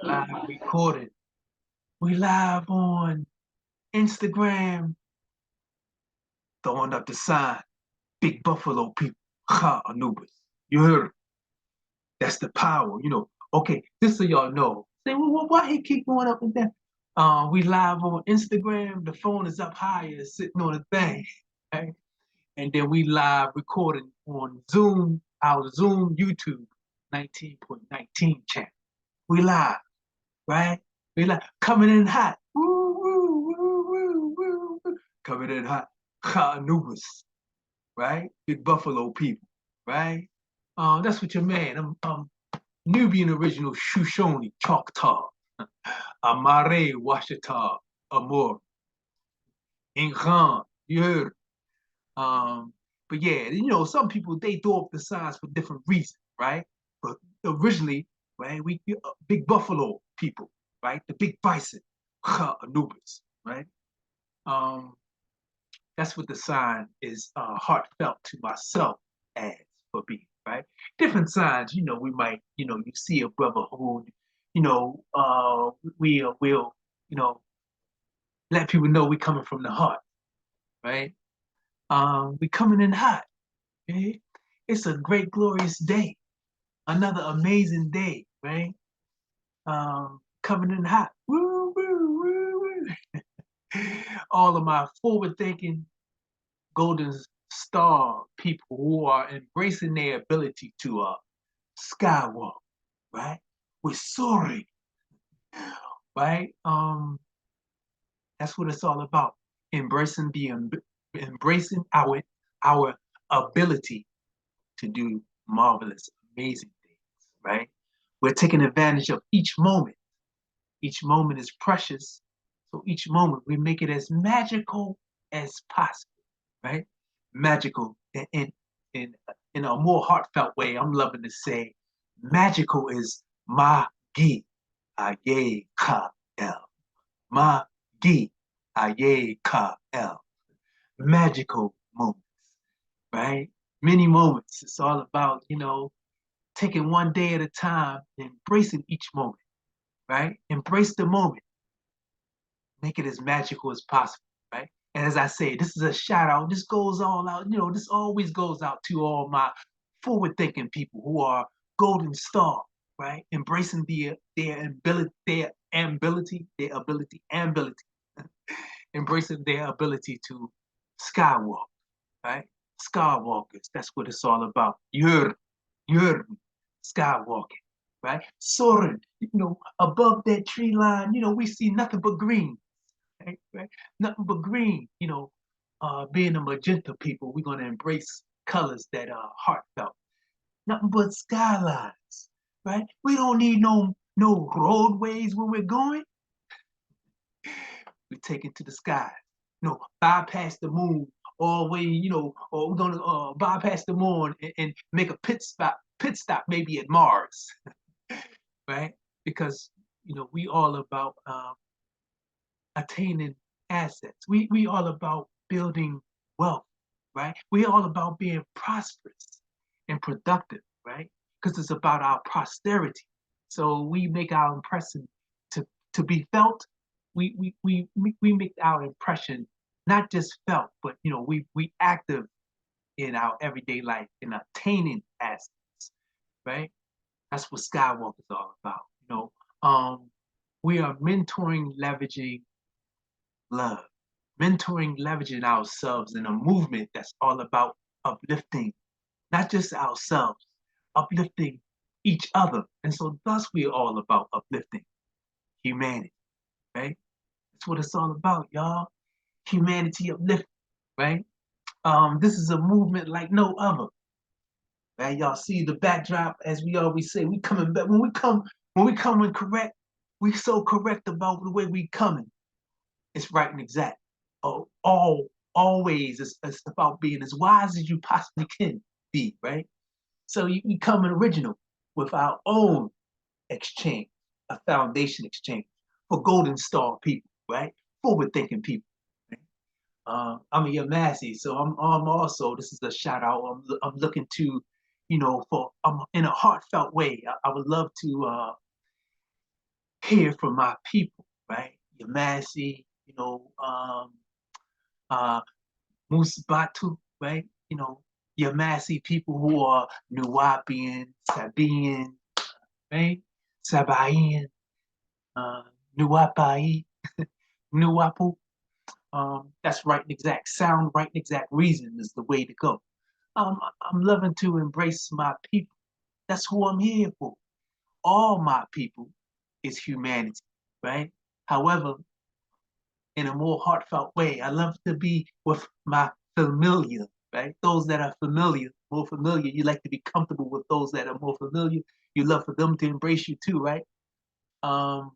Live recording. We live on Instagram, throwing up the sign. Big Buffalo people. Ha, Anubis. You heard it. That's the power, Okay, just so y'all know. Say, well, why he keep going up and down? We live on Instagram. The phone is up higher, sitting on a thing. Right? And then we live recording on Zoom, our Zoom YouTube 19.19 channel. We live, right? We live coming in hot. Woo, woo, woo, woo, woo, woo. Coming in hot. Ha Anubis, right? Big Buffalo people, right? That's what your man. I'm Nubian original Shoshone, Choctaw, Amare, Washita, Amor, Incan, you heard. But yeah, some people they throw up the signs for different reasons, right? But originally, right, we big buffalo people, right? The big bison, Anubis, right? Um, that's what the sign is heartfelt to myself as for me, right? Different signs, we might, you see a brotherhood, we will, let people know we coming from the heart, right? We coming in hot. Okay? It's a great, glorious day. Another amazing day, right? Coming in hot. Woo, woo, woo, woo. All of my forward-thinking golden star people who are embracing their ability to skywalk, right? We're soaring, right? That's what it's all about. Embracing our ability to do marvelous, amazing things, right? We're taking advantage of each moment. Each moment is precious. So each moment we make it as magical as possible, right? Magical in, in a more heartfelt way, I'm loving to say magical is ma-gi, aye ka el. Ma-gi, aye ka el. Magical moments, right? Many moments. It's all about, taking one day at a time, embracing each moment, right? Embrace the moment, make it as magical as possible, right? And as I say, this is a shout out. This goes all out, this always goes out to all my forward thinking people who are golden star, right? Embracing their ability, ability, embracing their ability to skywalk, right? Skywalkers, that's what it's all about. You're skywalking, right? Soaring, above that tree line, we see nothing but green, right? Nothing but green, being a magenta people, we're going to embrace colors that are heartfelt. Nothing but skylines, right? We don't need no roadways where we're going. We take it to the sky. Bypass the moon all the way, or we're gonna bypass the moon and make a pit stop maybe at Mars, right? Because we all about attaining assets. We all about building wealth, right? We all about being prosperous and productive, right? Because it's about our posterity. So we make our impression to be felt. We make our impression not just felt, but we active in our everyday life in attaining assets, right? That's what Skywalk is all about. We are leveraging love, leveraging ourselves in a movement that's all about uplifting, not just ourselves, uplifting each other. And so thus we're all about uplifting humanity, right? That's what it's all about, y'all. Humanity uplifting, right? This is a movement like no other. Right? Y'all see the backdrop, as we always say, we coming back. When we coming correct, we so correct about the way we coming. It's right and exact. Always it's about being as wise as you possibly can be, right? So we come original with our own exchange, a foundation exchange for Golden Star people, right? Forward thinking people. Right? I'm a Yamasi, so I'm also, this is a shout out. I'm looking to, for in a heartfelt way. I would love to here for my people, right? Yamasi, uh, Musbatu, right? Yamasi people who are Nuwapian, Sabian, right? Sabayan, Nuwapai, Nuwapu. That's right and exact. Sound, right and exact reason is the way to go. I'm loving to embrace my people. That's who I'm here for. All my people is humanity, right? However, in a more heartfelt way, I love to be with my familiar, right? Those that are familiar, more familiar. You like to be comfortable with those that are more familiar. You love for them to embrace you too, right? Um,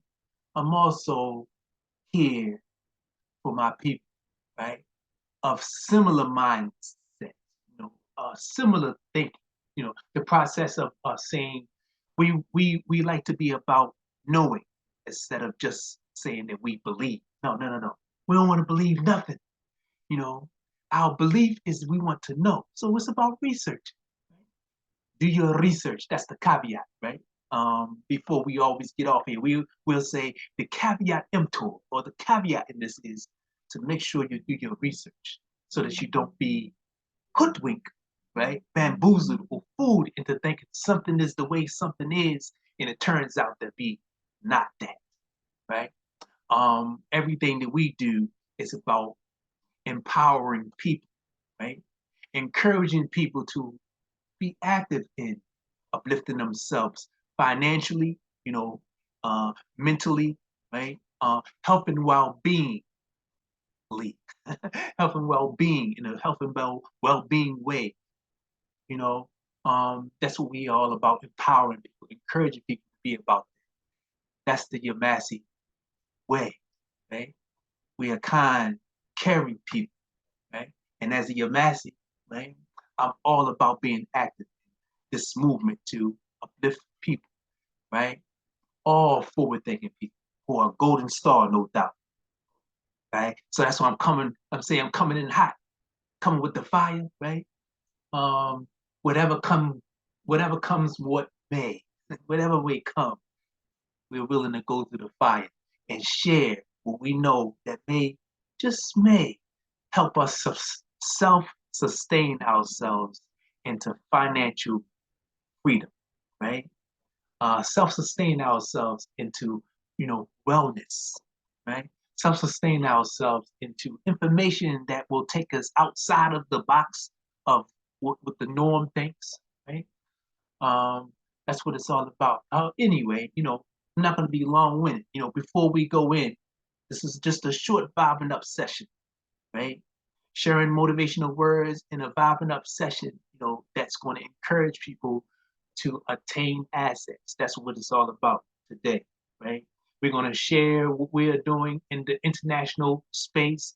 I'm also here for my people, right? Of similar mindsets, similar thinking. The process of saying we like to be about knowing instead of just saying that we believe. No, no, no, no. We don't want to believe nothing. You know, our belief is we want to know. So it's about research. Do your research. That's the caveat, right? Before we always get off here, we'll say the caveat emptor, or the caveat in this is to make sure you do your research so that you don't be hoodwinked, right? Bamboozled or fooled into thinking something is the way something is, and it turns out to be not that, right? Everything that we do is about empowering people, right? Encouraging people to be active in uplifting themselves financially, mentally, right? Helping well-being, helping well-being in a helping well-being way. That's what we all about: empowering people, encouraging people to be about that. That's the Yamasi way, right? We are kind, caring people, right? And as a Yamasi, right, I'm all about being active in this movement to uplift people, right? All forward-thinking people who are golden star, no doubt, right? So that's why I'm saying I'm coming in hot, coming with the fire, right? Um, whatever come, whatever comes, what may, whatever way come, we're willing to go through the fire and share what we know that just may, help us self-sustain ourselves into financial freedom, right? Self-sustain ourselves into, wellness, right? Self-sustain ourselves into information that will take us outside of the box of what the norm thinks, right? Um, that's what it's all about. Anyway, I'm not going to be long-winded. Before we go in, this is just a short vibing up session, right? Sharing motivational words in a vibing up session, that's going to encourage people to attain assets. That's what it's all about today, right? We're going to share what we're doing in the international space,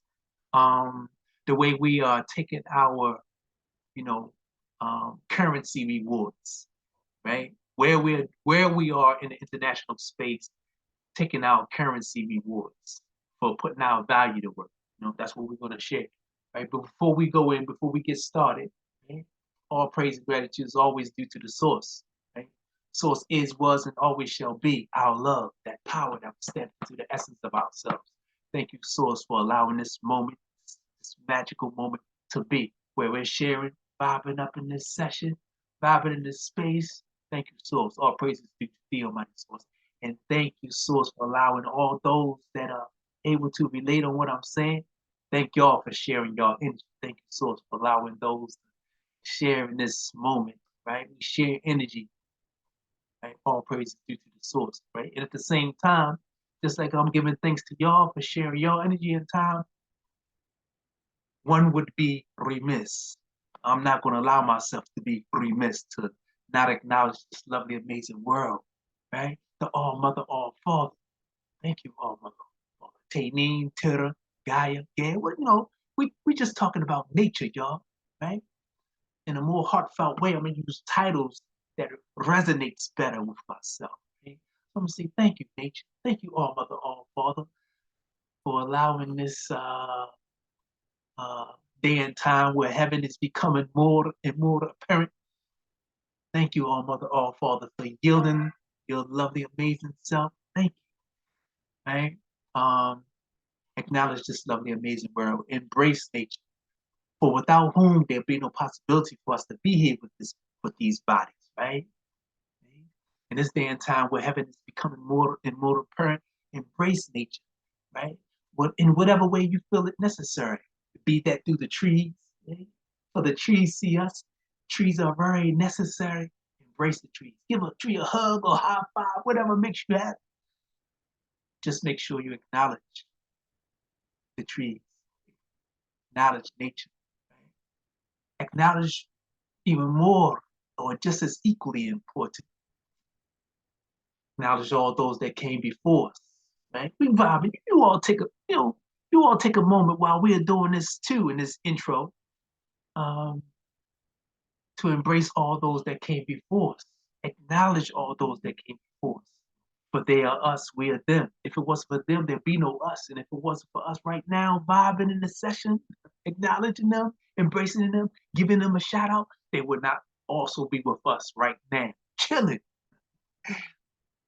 the way we are taking our, you know, currency rewards, right? Where we are in the international space, taking our currency rewards for putting our value to work. That's what we're going to share, right? But before we go in, before we get started, right, all praise and gratitude is always due to the source, right? Source is, was, and always shall be our love, that power that will step into the essence of ourselves. Thank you, Source, for allowing this moment, this magical moment to be where we're sharing, vibing up in this session, vibing in this space. Thank you, Source. All praises due to the Almighty Source. And thank you, Source, for allowing all those that are able to relate on what I'm saying. Thank y'all for sharing y'all energy. Thank you, Source, for allowing those to share in this moment, right? We share energy, right? All praise due to the Source, right? And at the same time, just like I'm giving thanks to y'all for sharing your energy and time, one would be remiss. I'm not going to allow myself to be remiss to not acknowledge this lovely, amazing world, right? The All Mother, All Father. Thank you, All Mother, All Father. t.e.a.m, t.e.a.m, Gaia, yeah. Well, we just talking about nature, y'all, right? In a more heartfelt way, I'm gonna use titles that resonates better with myself. Okay? So I'm gonna say thank you, nature. Thank you, All Mother, All Father, for allowing this uh, day and time where heaven is becoming more and more apparent. Thank you, All Mother, All Father, for yielding your lovely, amazing self. Thank you. right? Um, Acknowledge this lovely, amazing world. Embrace nature, for without whom there be no possibility for us to be here with these bodies, right? In this day and time where heaven is becoming more and more apparent, embrace nature, right? In whatever way you feel it necessary, be that through the trees, right? For the trees see us. Trees are very necessary. Embrace the trees. Give a tree a hug or high five, whatever makes you happy. Just make sure you acknowledge the trees, acknowledge nature, right? Acknowledge even more or just as equally important, acknowledge all those that came before us, right? We vibing. You all take a moment while we are doing this too in this intro, um, to embrace all those that came before us. Acknowledge all those that came before us. For they are us, we are them. If it was for them, there'd be no us. And if it wasn't for us right now, vibing in the session, acknowledging them, embracing them, giving them a shout out, they would not also be with us right now, chilling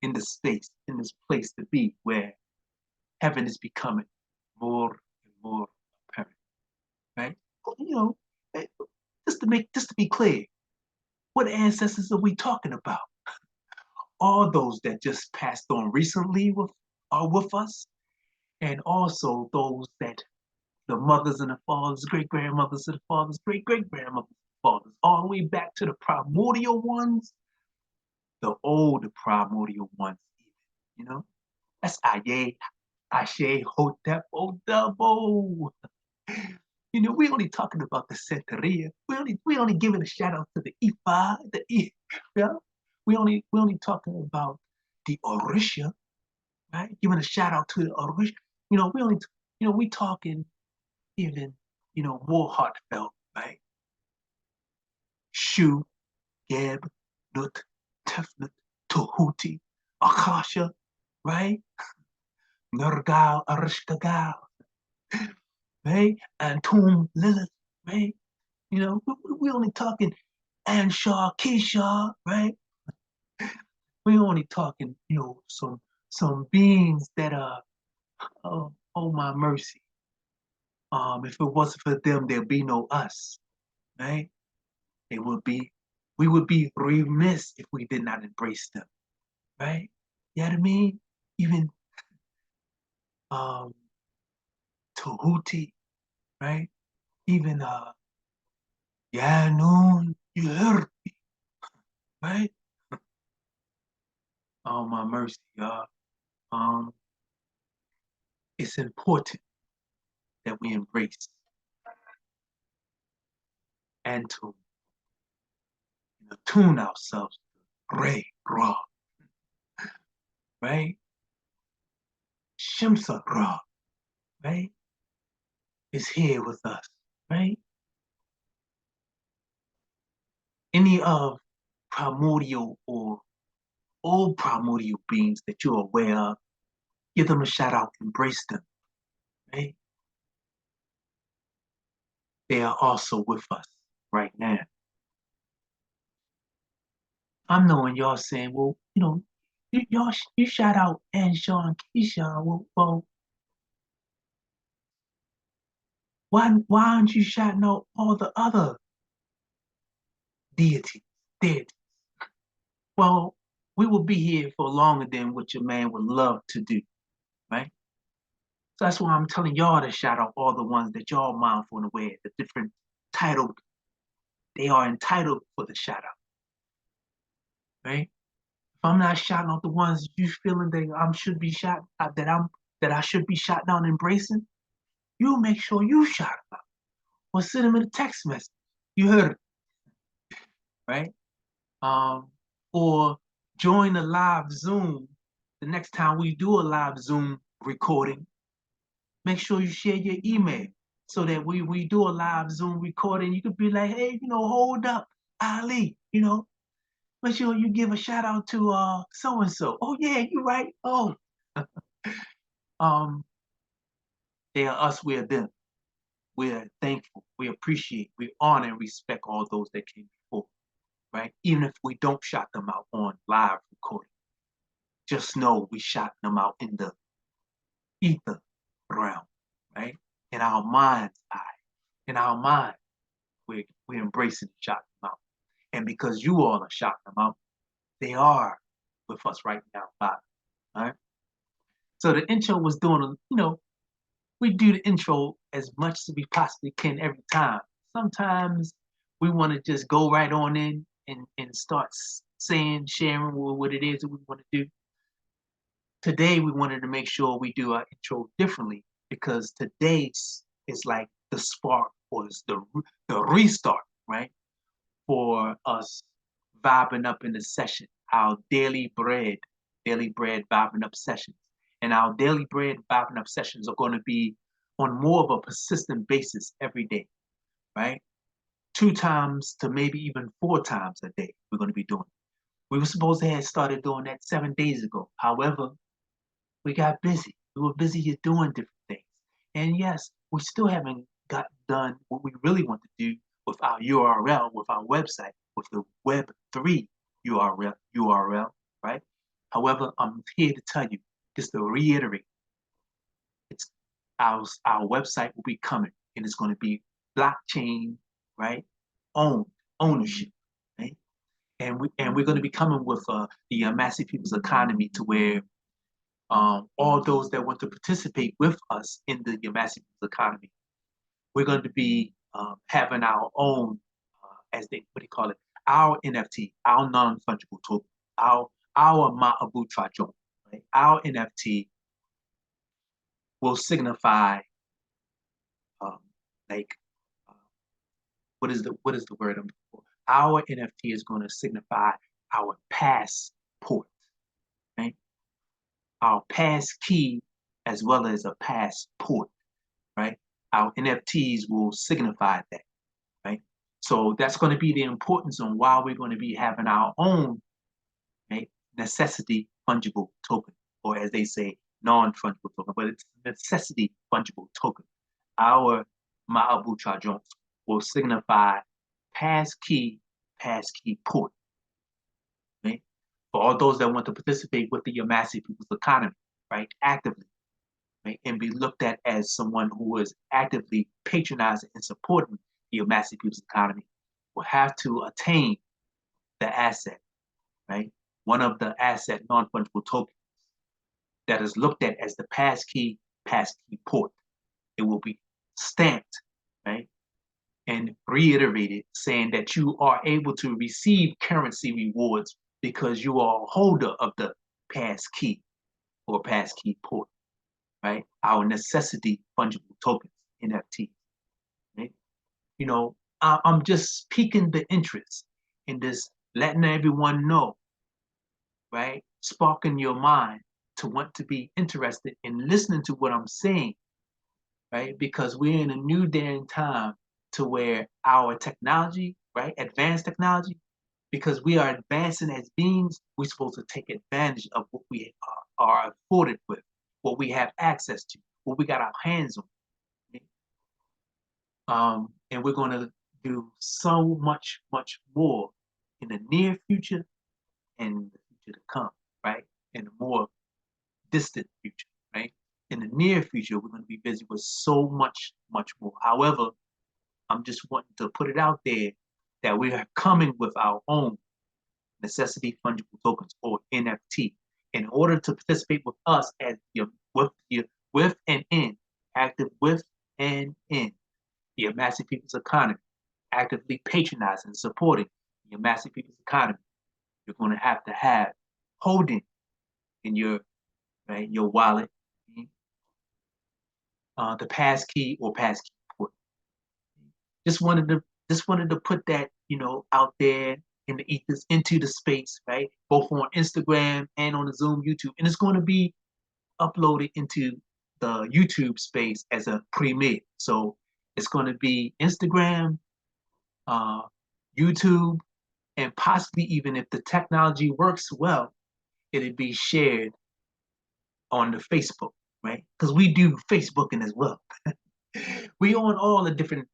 in the space, in this place to be where heaven is becoming more and more apparent, right? You know, eh, just to be clear, what ancestors are we talking about? All those that just passed on recently are with us, and also those that the mothers and the fathers, great grandmothers and the fathers, great great grandmothers, fathers, all the way back to the primordial ones, the old primordial ones, even, you know? That's Aye, Ashe, Hotep, Odabo. You know, we only talking about the Santeria. We only giving a shout out to the Ifa, yeah. We only talking about the Orisha, right? Giving a shout out to the Orisha. You know, we talking even, more heartfelt, right? Shu, Geb, Nut, Tefnut, Tahuti, Akasha, right? Nergal, Arishtagal, right? Antum, Lilith, right? We only talking Anshaw, Keisha, right? We only talking, some beings that are, oh my mercy. If it wasn't for them, there'd be no us, right? It would be, we would be remiss if we did not embrace them, right? You know what I mean? Even um Tahuti, right? Even Yanun, you heard me, right? Oh my mercy, y'all. Um, it's important that we embrace and to, tune ourselves to Ray Ra, right? Shimsa Ra, right? Is here with us, right? Any of primordial or old primordial beings that you're aware of, give them a shout out, embrace them, right? They are also with us right now. I'm knowing y'all saying, well, you shout out Anshaw and Keisha. Well, why aren't you shouting out all the other deities, deities? Well, we will be here for longer than what your man would love to do, right? So that's why I'm telling y'all to shout out all the ones that y'all mindful and aware, the different titled, they are entitled for the shout out, right? If I'm not shouting out the ones you feeling that I should be shot that I should be shot down embracing, you make sure you shout them out or send them in a text message. You heard it, right? Um, or join a live Zoom the next time we do a live Zoom recording. Make sure you share your email so that we do a live Zoom recording. You could be like, hey, hold up, Ali, make sure you give a shout out to so and so. Oh yeah, you're right. Oh, um, they are us, we're them. We're thankful, we appreciate, we honor and respect all those that came before, right? Even if we don't shout them out on live recording, just know we shot them out in the ether realm, right? In our mind's eye, in our mind, we're embracing the Chakra Mountain. And because you all are Chakra Mountain, they are with us right now, Bob. All right. So the intro was doing, we do the intro as much as we possibly can every time. Sometimes we want to just go right on in and start saying, sharing what it is that we want to do. Today, we wanted to make sure we do our intro differently because today is like the spark or it's the restart, right? For us vibing up in the session, our daily bread vibing up sessions. And our daily bread vibing up sessions are going to be on more of a persistent basis every day, right? 2 times to maybe even 4 times a day, we're going to be doing. We were supposed to have started doing that 7 days ago. However, we got busy. We were busy doing different things. And yes, we still haven't got done what we really want to do with our URL, with our website, with the Web3 URL, right? However, I'm here to tell you, just to reiterate, it's our website will be coming and it's going to be blockchain, right? Ownership, right? And we're going to be coming with the Massive People's Economy to where all those that want to participate with us in the Massive People's Economy, we're going to be having our own, as they what do you call it, our NFT, our non-fungible token, our Ma'abu Trajon, right? Our NFT will signify um, like what is the word I'm looking for? Our NFT is going to signify our passport, right? Our pass key as well as a passport, right? Our NFTs will signify that, right? So that's going to be the importance on why we're going to be having our own, right, necessity fungible token, or as they say, non-fungible token, but it's necessity fungible token. Our Ma'abu Trajon will signify passkey port, right? For all those that want to participate with the Massive People's Economy, right, actively, right, and be looked at as someone who is actively patronizing and supporting the Massive People's Economy, will have to attain the asset, right? One of the asset non-fungible tokens that is looked at as the passkey port. It will be stamped, right? And reiterated, saying that you are able to receive currency rewards because you are a holder of the passkey or passkey port, right? Our necessity fungible tokens, NFT, right? I'm just piquing the interest in this, letting everyone know, right? Sparking your mind to want to be interested in listening to what I'm saying, right? Because we're in a new day and time to where our technology, right? Advanced technology, because we are advancing as beings, we're supposed to take advantage of what we are afforded with, what we have access to, what we got our hands on. And we're going to do so much, much more in the near future and the future to come, right? In the more distant future, right? In the near future, we're going to be busy with so much, much more. However, I'm just wanting to put it out there that we are coming with our own necessity fungible tokens or NFT in order to participate with us as with and in active with and in the Massive People's Economy, actively patronizing and supporting the Massive People's Economy. You're going to have holding in your your wallet the passkey or passkey port. Just wanted to put that out there in the ethers into the space, right? Both on Instagram and on the Zoom YouTube, and it's going to be uploaded into the YouTube space as a premiere. So it's going to be Instagram, uh, YouTube, and possibly even if the technology works well, it'll be shared on the Facebook, right? Because we do Facebooking as well. We on all the different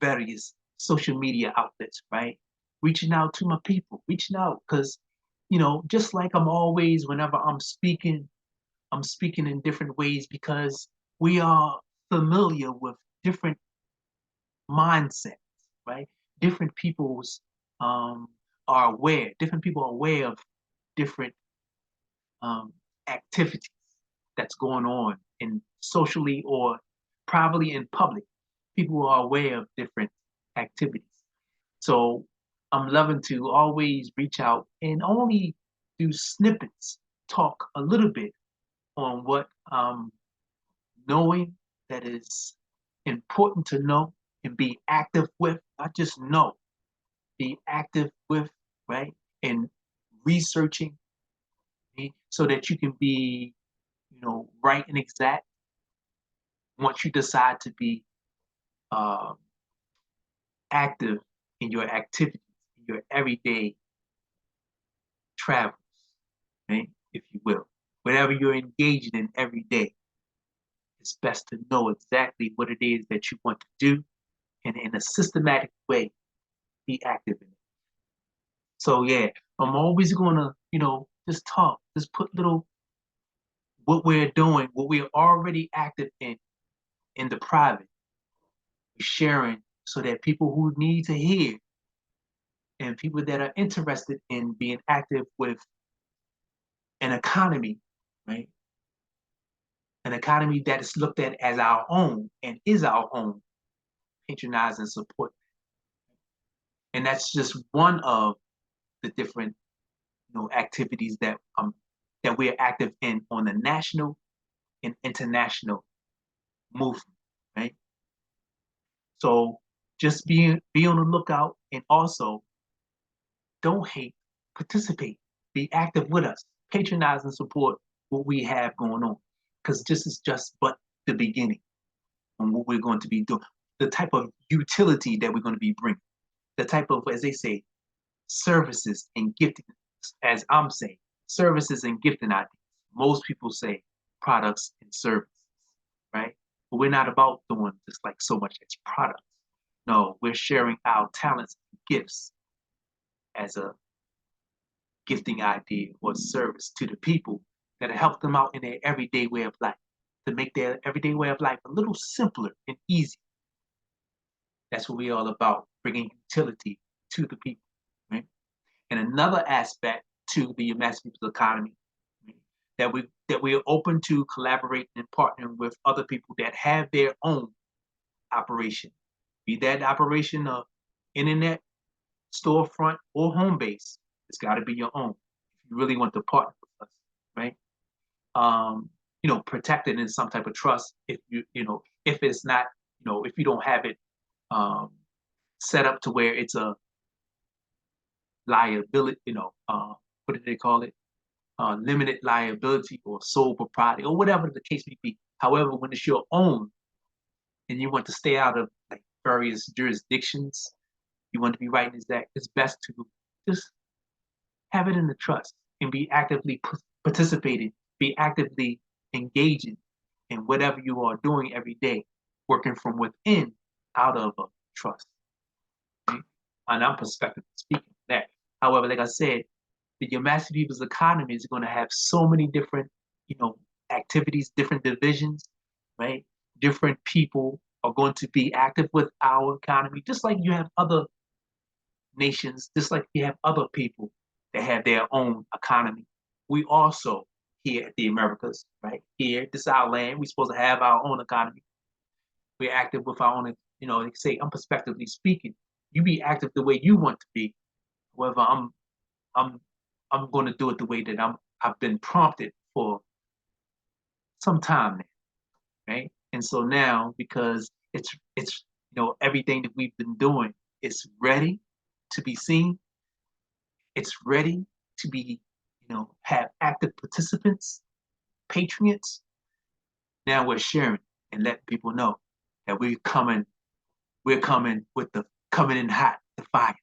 various social media outlets, right? Reaching out to my people, reaching out because, just like I'm always, whenever I'm speaking, I'm speaking in different ways because we are familiar with different mindsets, right? Different people's um, are aware. Different people are aware of different um, activities that's going on in socially or privately in public. People are aware of different activities. So I'm loving to always reach out and only do snippets, talk a little bit on what knowing that is important to know and be active with, not just know, be active with, right? And researching, okay? So that you can be, right and exact once you decide to be um, active in your activities, in your everyday travels, right? If you will. Whatever you're engaging in every day, it's best to know exactly what it is that you want to do and in a systematic way, be active in it. So yeah, I'm always gonna, just talk, just put little what we're doing, what we're already active in the private, sharing so that people who need to hear and people that are interested in being active with an economy, right? An economy that is looked at as our own and is our own, patronize and support. And that's just one of the different, activities that we're active in on the national and international movement, right? So just be on the lookout and also don't hate, participate, be active with us, patronize and support what we have going on. Because this is just but the beginning on what we're going to be doing, the type of utility that we're going to be bringing, the type of, as they say, services and gifting, as I'm saying, services and gifting ideas. Most people say products and services, right? But we're not about doing just like so much as products. No, we're sharing our talents and gifts as a gifting idea or service to the people that help them out in their everyday way of life, to make their everyday way of life a little simpler and easier. That's what we're all about, bringing utility to the people, right? And another aspect to the Mass People's Economy, right, that we're open to collaborating and partnering with other people that have their own operation, be that operation of internet, storefront, or home base. It's got to be your own if you really want to partner with us, right? Protect it in some type of trust. If if it's not, if you don't have it um, set up to where it's a liability, what do they call it? Limited liability or sole propriety or whatever the case may be. However, when it's your own and you want to stay out of like various jurisdictions, you want to be right in that, it's best to just have it in the trust and be actively participating, be actively engaging in whatever you are doing every day, working from within out of a trust. Right? And I'm perspective speaking of that. However, like I said, the Yamasi People's Economy is going to have so many different, activities, different divisions, right? Different people are going to be active with our economy, just like you have other nations, just like you have other people that have their own economy. We also here at the Americas, right? Here, this is our land. We're supposed to have our own economy. We're active with our own, like say, I'm prospectively speaking. You be active the way you want to be. However, I'm I'm going to do it the way that I've been prompted for some time now, right? And so now, because it's everything that we've been doing is ready to be seen. It's ready to be, have active participants, patriots. Now we're sharing and letting people know that we're coming with the coming in hot, the fire,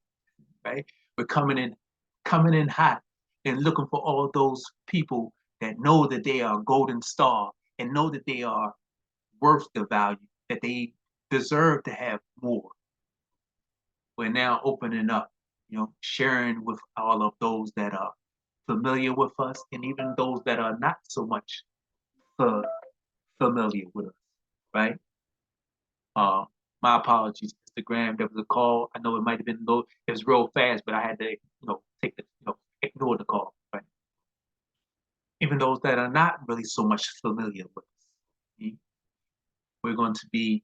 right? We're coming in hot and looking for all those people that know that they are a golden star and know that they are worth the value, that they deserve to have more. We're now opening up, sharing with all of those that are familiar with us and even those that are not so much. familiar with us, right? My apologies, Instagram. There was a call. I know it might have been low. It was real fast, but I had to, take the, ignore the call, right? Even those that are not really so much familiar with us, we're going to be,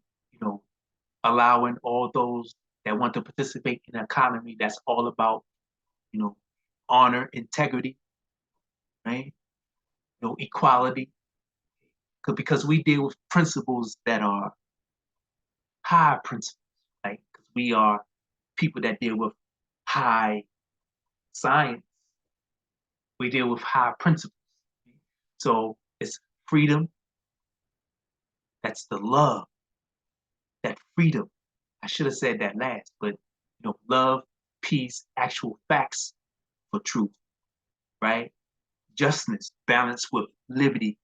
allowing all those that want to participate in an economy that's all about, honor, integrity, right? Equality, because we deal with principles that are high principles, right? Because we are people that deal with high science. We deal with high principles. So it's freedom. That's the love. That freedom. I should have said that last, but love, peace, actual facts for truth, right? Justness, balance with liberty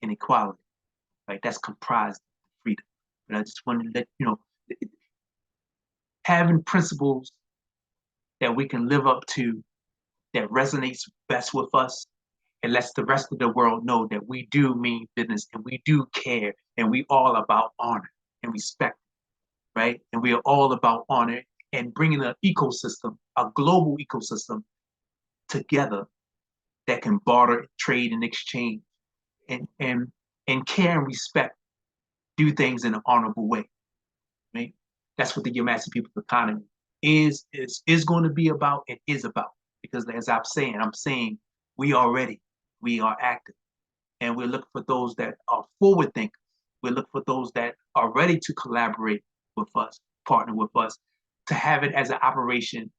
and equality, right? That's comprised of freedom. But I just wanted to let having principles that we can live up to, that resonates best with us, and lets the rest of the world know that we do mean business and we do care and we all about honor and respect, right? And we are all about honor and bringing an ecosystem, a global ecosystem together that can barter, trade, and exchange and care and respect, do things in an honorable way, right? That's what the Yamasee People's Economy is going to be about and is about. Because as I'm saying we are ready, we are active, and we're looking for those that are forward thinkers. We're looking for those that are ready to collaborate with us, partner with us, to have it as an operation,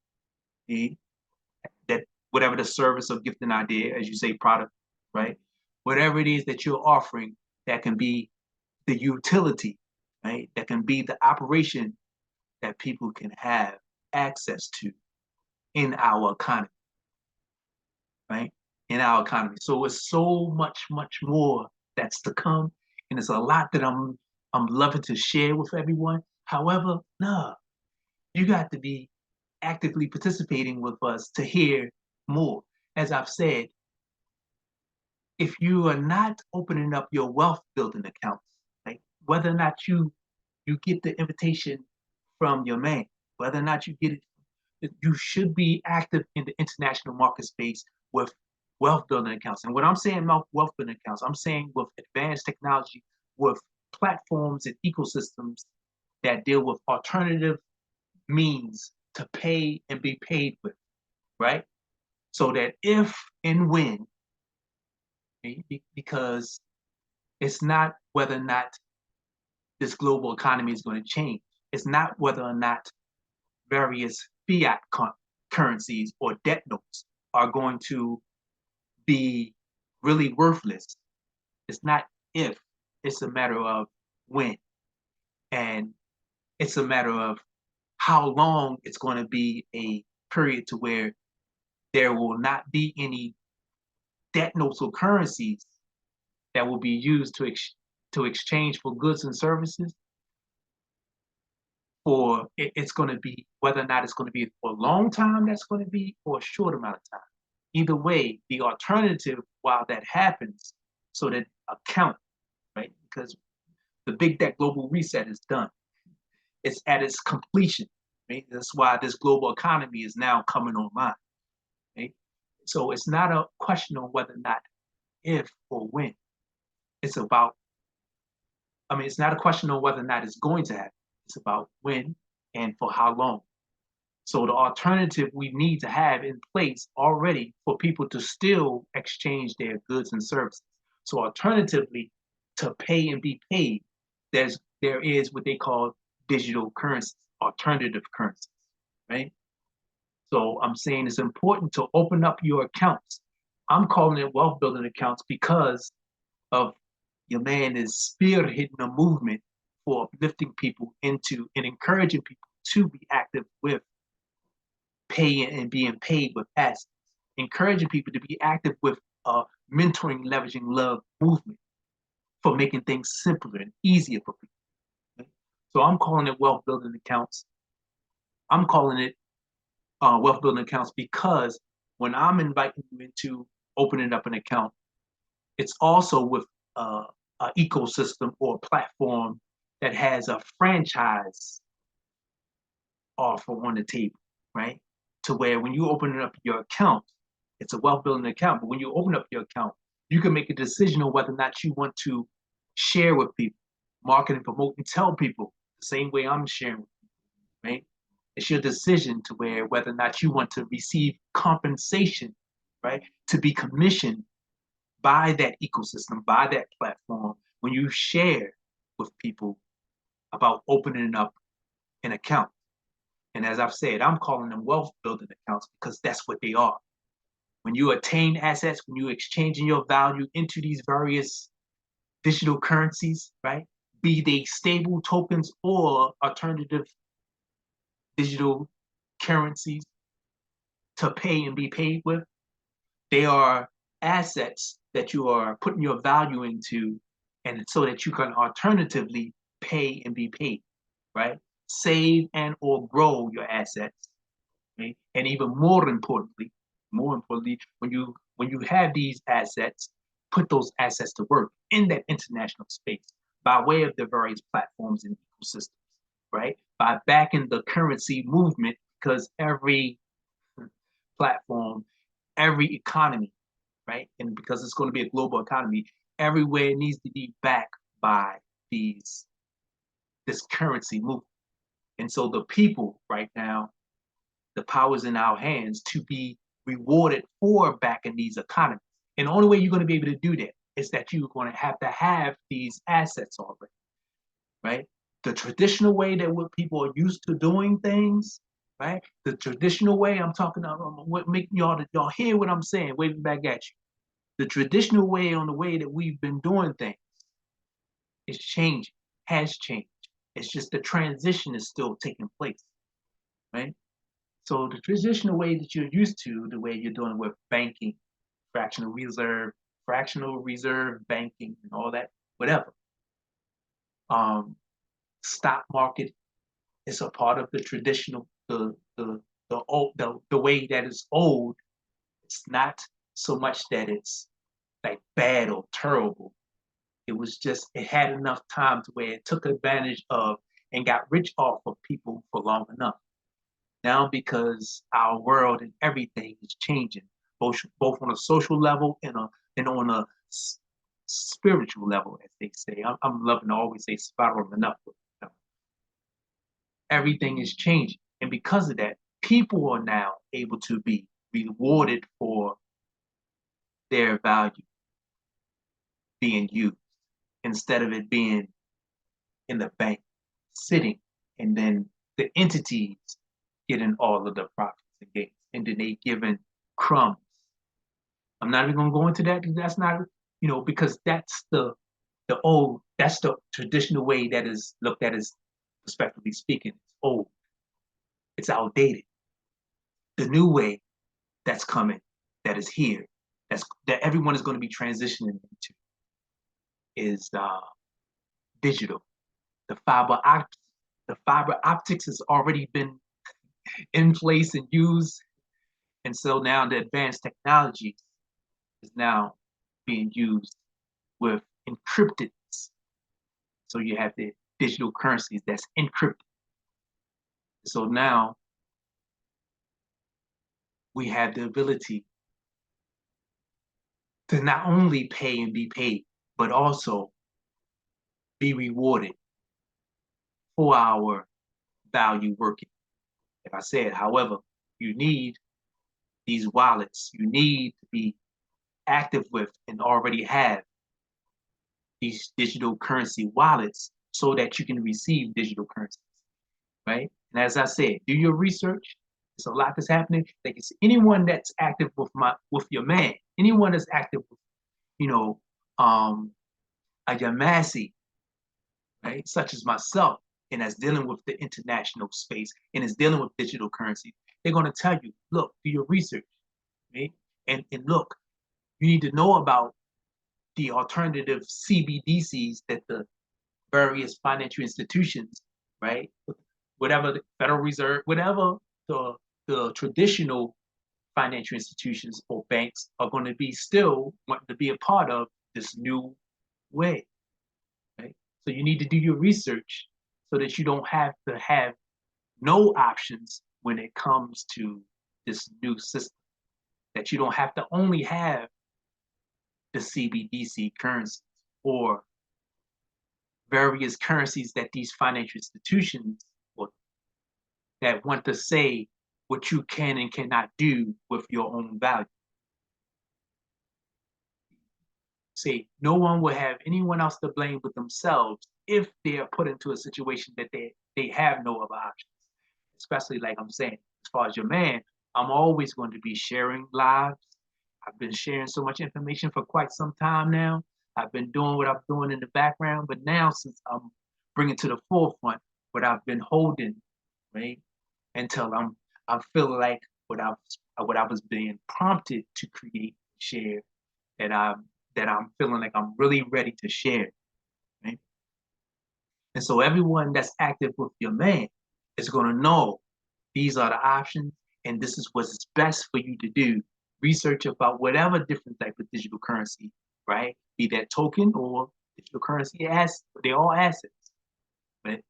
that whatever the service or gift and idea, as you say, product, right? Whatever it is that you're offering, that can be the utility, right? That can be the operation that people can have access to in our economy, right? In our economy. So it's so much, much more that's to come. And it's a lot that I'm loving to share with everyone. However, no, you got to be actively participating with us to hear more. As I've said, if you are not opening up your wealth building accounts, like whether or not you get the invitation from your man, whether or not you get it, you should be active in the international market space with wealth building accounts. And when I'm saying wealth building accounts, I'm saying with advanced technology, with platforms and ecosystems that deal with alternative means to pay and be paid with, right? So that if and when, because it's not whether or not this global economy is going to change. It's not whether or not various fiat currencies or debt notes are going to be really worthless. It's not if, it's a matter of when. And it's a matter of how long it's going to be a period to where there will not be any debt notes or currencies that will be used to exchange for goods and services. Or it's going to be, whether or not it's going to be for a long time, that's going to be, or a short amount of time. Either way, the alternative while that happens, so that account, right? Because the big debt global reset is done. It's at its completion, right? That's why this global economy is now coming online, right? So it's not a question of whether or not if or when. It's about, it's not a question of whether or not it's going to happen. It's about when and for how long. So the alternative we need to have in place already for people to still exchange their goods and services. So alternatively, to pay and be paid, there is what they call digital currencies, alternative currencies, right? So I'm saying it's important to open up your accounts. I'm calling it wealth building accounts because of your man is spearheading a movement for uplifting people into and encouraging people to be active with paying and being paid with assets, encouraging people to be active with a mentoring, leveraging love movement for making things simpler and easier for people. Okay? So I'm calling it wealth building accounts. I'm calling it wealth building accounts because when I'm inviting you into opening up an account, it's also with a ecosystem or a platform that has a franchise offer on the table, right? To where when you open up your account, it's a wealth building account. But when you open up your account, you can make a decision on whether or not you want to share with people, market and promote and tell people the same way I'm sharing with you, right? It's your decision to where whether or not you want to receive compensation, right? To be commissioned by that ecosystem, by that platform, when you share with people about opening up an account. And as I've said, I'm calling them wealth building accounts because that's what they are. When you attain assets, when you're exchanging your value into these various digital currencies, right? Be they stable tokens or alternative digital currencies to pay and be paid with, they are assets that you are putting your value into, and so that you can alternatively pay and be paid, right? Save and or grow your assets, right? And even more importantly, when you have these assets, put those assets to work in that international space by way of the various platforms and ecosystems, right? By backing the currency movement, because every platform, every economy, right? And because it's going to be a global economy, everywhere needs to be backed by this currency movement. And so the people right now, the power is in our hands to be rewarded for backing these economies. And the only way you're going to be able to do that is that you're going to have these assets already, right? The traditional way that what people are used to doing things, right? The traditional way I'm talking about, what making y'all hear what I'm saying, waving back at you. The traditional way on the way that we've been doing things is changing, has changed. It's just the transition is still taking place, right? So the traditional way that you're used to, the way you're doing with banking, fractional reserve banking and all that, whatever. Stock market is a part of the traditional, the way that is old. It's not so much that it's like bad or terrible. It was just, it had enough time to where it took advantage of and got rich off of people for long enough. Now, because our world and everything is changing, both on a social level and on a spiritual level, as they say. I'm loving to always say spiral enough. But, you know, everything is changing, and because of that, people are now able to be rewarded for their value being used instead of it being in the bank sitting, and then the entities getting all of the profits and gains, and then they giving crumbs. I'm not even gonna go into that because that's not, because that's the traditional way that is looked at as, respectively speaking, it's old, it's outdated. The new way that's coming, that is here, that everyone is going to be transitioning into is digital. The fiber optics has already been in place and used, and so now the advanced technology is now being used with encrypted. So you have the digital currencies that's encrypted. So now we have the ability to not only pay and be paid, but also be rewarded for our value working. Like I said, however, you need these wallets, you need to be active with and already have these digital currency wallets so that you can receive digital currencies, right? And as I said, do your research. There's a lot that's happening. Like it's anyone that's active with your man, anyone that's active with, you know, a Yamasi, right? Such as myself, and that's dealing with the international space and is dealing with digital currency. They're going to tell you, look, do your research, right? And look, you need to know about the alternative CBDCs that the various financial institutions, right? Whatever the Federal Reserve, whatever the traditional financial institutions or banks are going to be still wanting to be a part of this new way, right? So you need to do your research so that you don't have to have no options when it comes to this new system, that you don't have to only have the CBDC currencies or various currencies that these financial institutions or that want to say what you can and cannot do with your own value. Say no one will have anyone else to blame but themselves if they are put into a situation that they have no other options. Especially like I'm saying, as far as your man, I'm always going to be sharing lives. I've been sharing so much information for quite some time now. I've been doing what I'm doing in the background, but now since I'm bringing to the forefront what I've been holding, right, until I feel like what I was being prompted to create, share, that I'm feeling like I'm really ready to share, right? And so everyone that's active with your man is going to know these are the options, and this is what's best for you to do. Research about whatever different type of digital currency, right? Be that token or digital currency, as they're all assets, right?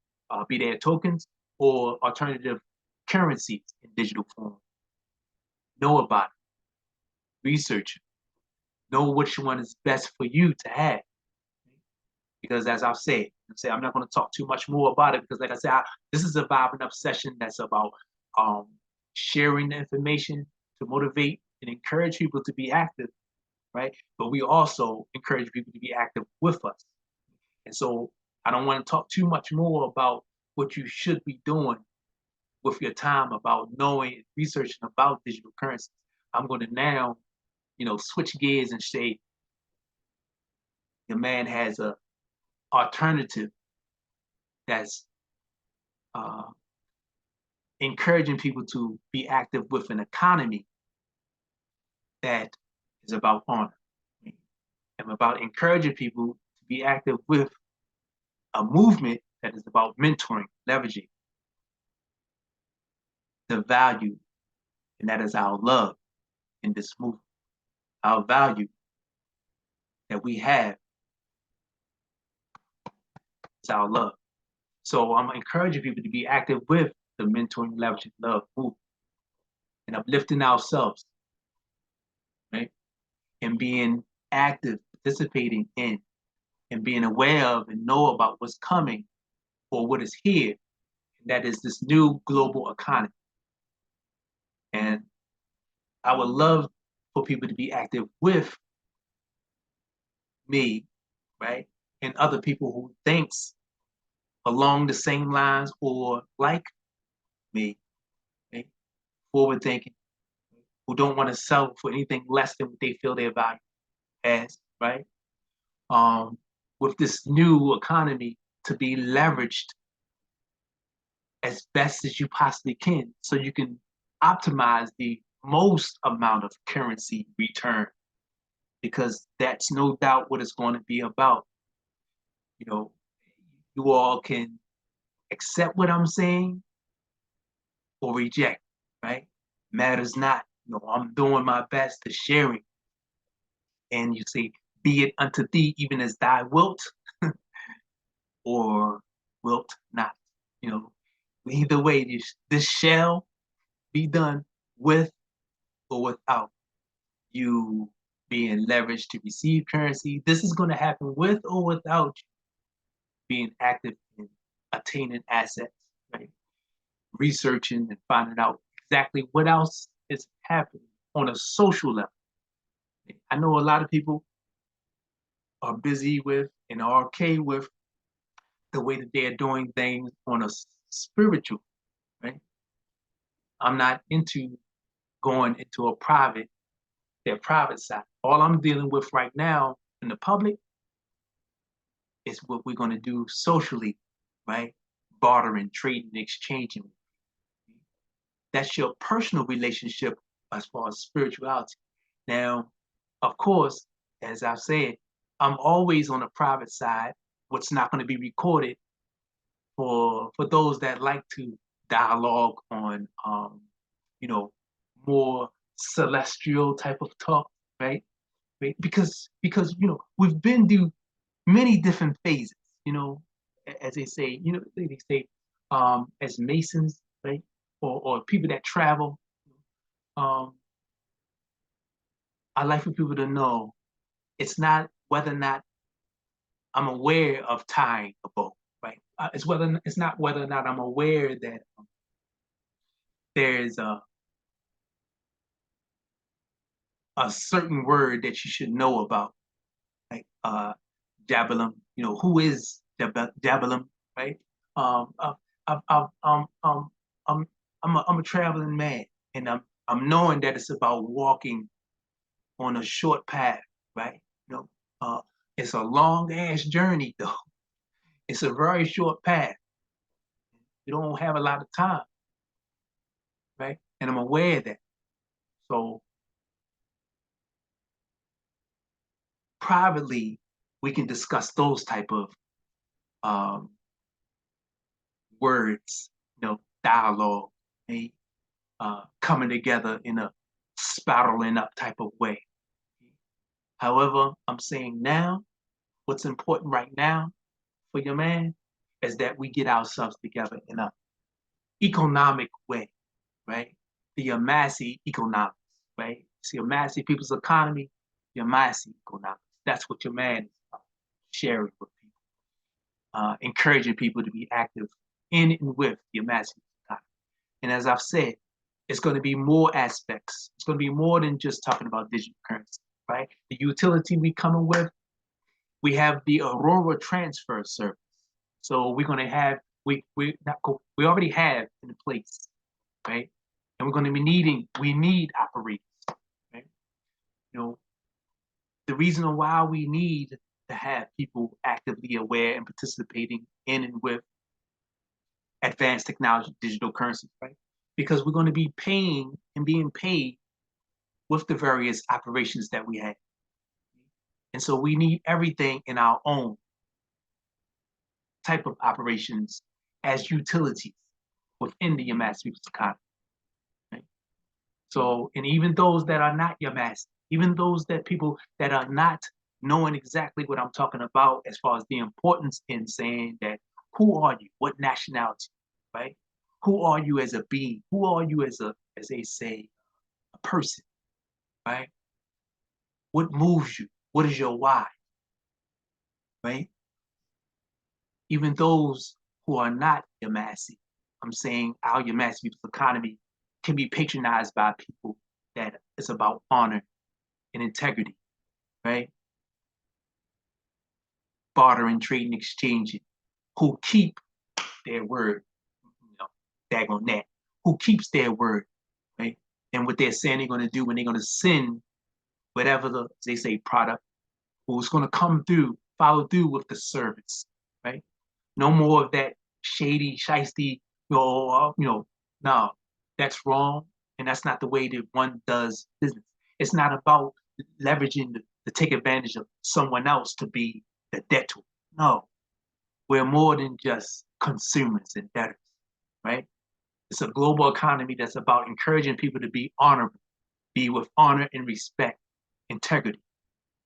Be that tokens or alternative currencies in digital form. Know about it, research it, know which one is best for you to have. Because as I've said, I'm not going to talk too much more about it because, like I said, this is a vibing up session that's about um, sharing the information to motivate and encourage people to be active, right? But we also encourage people to be active with us. And so I don't want to talk too much more about what you should be doing with your time about knowing, researching about digital currencies. I'm going to now, switch gears and say the man has a alternative that's uh, encouraging people to be active with an economy that is about honor. I'm about encouraging people to be active with a movement that is about mentoring, leveraging the value, and that is our love in this movement. Our value that we have is our love. So I'm encouraging people to be active with the mentoring, leveraging, love movement and uplifting ourselves, right? And being active, participating in, and being aware of and know about what's coming or what is here. And that is this new global economy. And I would love for people to be active with me, right? And other people who thinks along the same lines or like me, right? Forward thinking, who don't want to sell for anything less than what they feel their value as, right? With this new economy to be leveraged as best as you possibly can so you can optimize the most amount of currency return, because that's no doubt what it's going to be about. You know, you all can accept what I'm saying or reject, right? Matters not. I'm doing my best to sharing. And you say, be it unto thee even as thy wilt or wilt not. You know, either way, this shall be done with or without you being leveraged to receive currency. This is going to happen with or without you being active in attaining assets, right? Researching and finding out exactly what else is happening on a social level. I know a lot of people are busy with and are okay with the way that they are doing things on a spiritual, right? I'm not into going into their private side. All I'm dealing with right now in the public is what we're going to do socially, right? Bartering, trading, exchanging. That's your personal relationship as far as spirituality. Now, of course, as I've said, I'm always on the private side, what's not going to be recorded for those that like to dialogue on more celestial type of talk, right? Right? Because we've been through many different phases, as they say, they say, as Masons, right? Or people that travel, um, I like for people to know it's not whether or not I'm aware of tying a bow, right? It's not whether or not I'm aware that there's a certain word that you should know about, like Jabalum. Who is Jabalum, right? Um, uh, I've, I've, I'm, I'm a traveling man, and I'm knowing that it's about walking on a short path, right? You know, it's a long ass journey though. It's a very short path. You don't have a lot of time, right? And I'm aware of that. So privately, we can discuss those type of um, words, dialogue, right? Coming together in a spiraling up type of way. However, I'm saying now, what's important right now for your man is that we get ourselves together in a economic way, right? The P.e.a.c.e economics, right? See, P.e.a.c.e people's economy, the P.e.a.c.e economics. That's what your man is about, sharing with people, encouraging people to be active in and with the P.e.a.c.e economy. And as I've said, it's going to be more aspects. It's going to be more than just talking about digital currency, right? The utility we coming with, we have the Aurora transfer service. So we're going to have, we already have in place, right? And we're going to be we need operators, right? The reason why we need to have people actively aware and participating in and with advanced technology, digital currencies, right? Because we're going to be paying and being paid with the various operations that we have. And so we need everything in our own type of operations as utilities within the P.e.a.c.e economy. Right? So, and even those that are not P.e.a.c.e, even those that people that are not knowing exactly what I'm talking about as far as the importance in saying that, who are you? What nationality, right? Who are you as a being? Who are you as they say, a person, right? What moves you? What is your why, right? Even those who are not P.e.a.c.e, I'm saying our P.e.a.c.e economy can be patronized by people that it's about honor and integrity, right? Bartering, trading, exchanging, who keep their word, daggone that, who keeps their word, right? And what they're saying they're going to do when they're going to send whatever they say product, who's going to come through, follow through with the service, right? No more of that shady, shisty, no, that's wrong. And that's not the way that one does business. It's not about leveraging to take advantage of someone else to be the debtor. No, we're more than just consumers and debtors, right? It's a global economy that's about encouraging people to be honorable, be with honor and respect, integrity,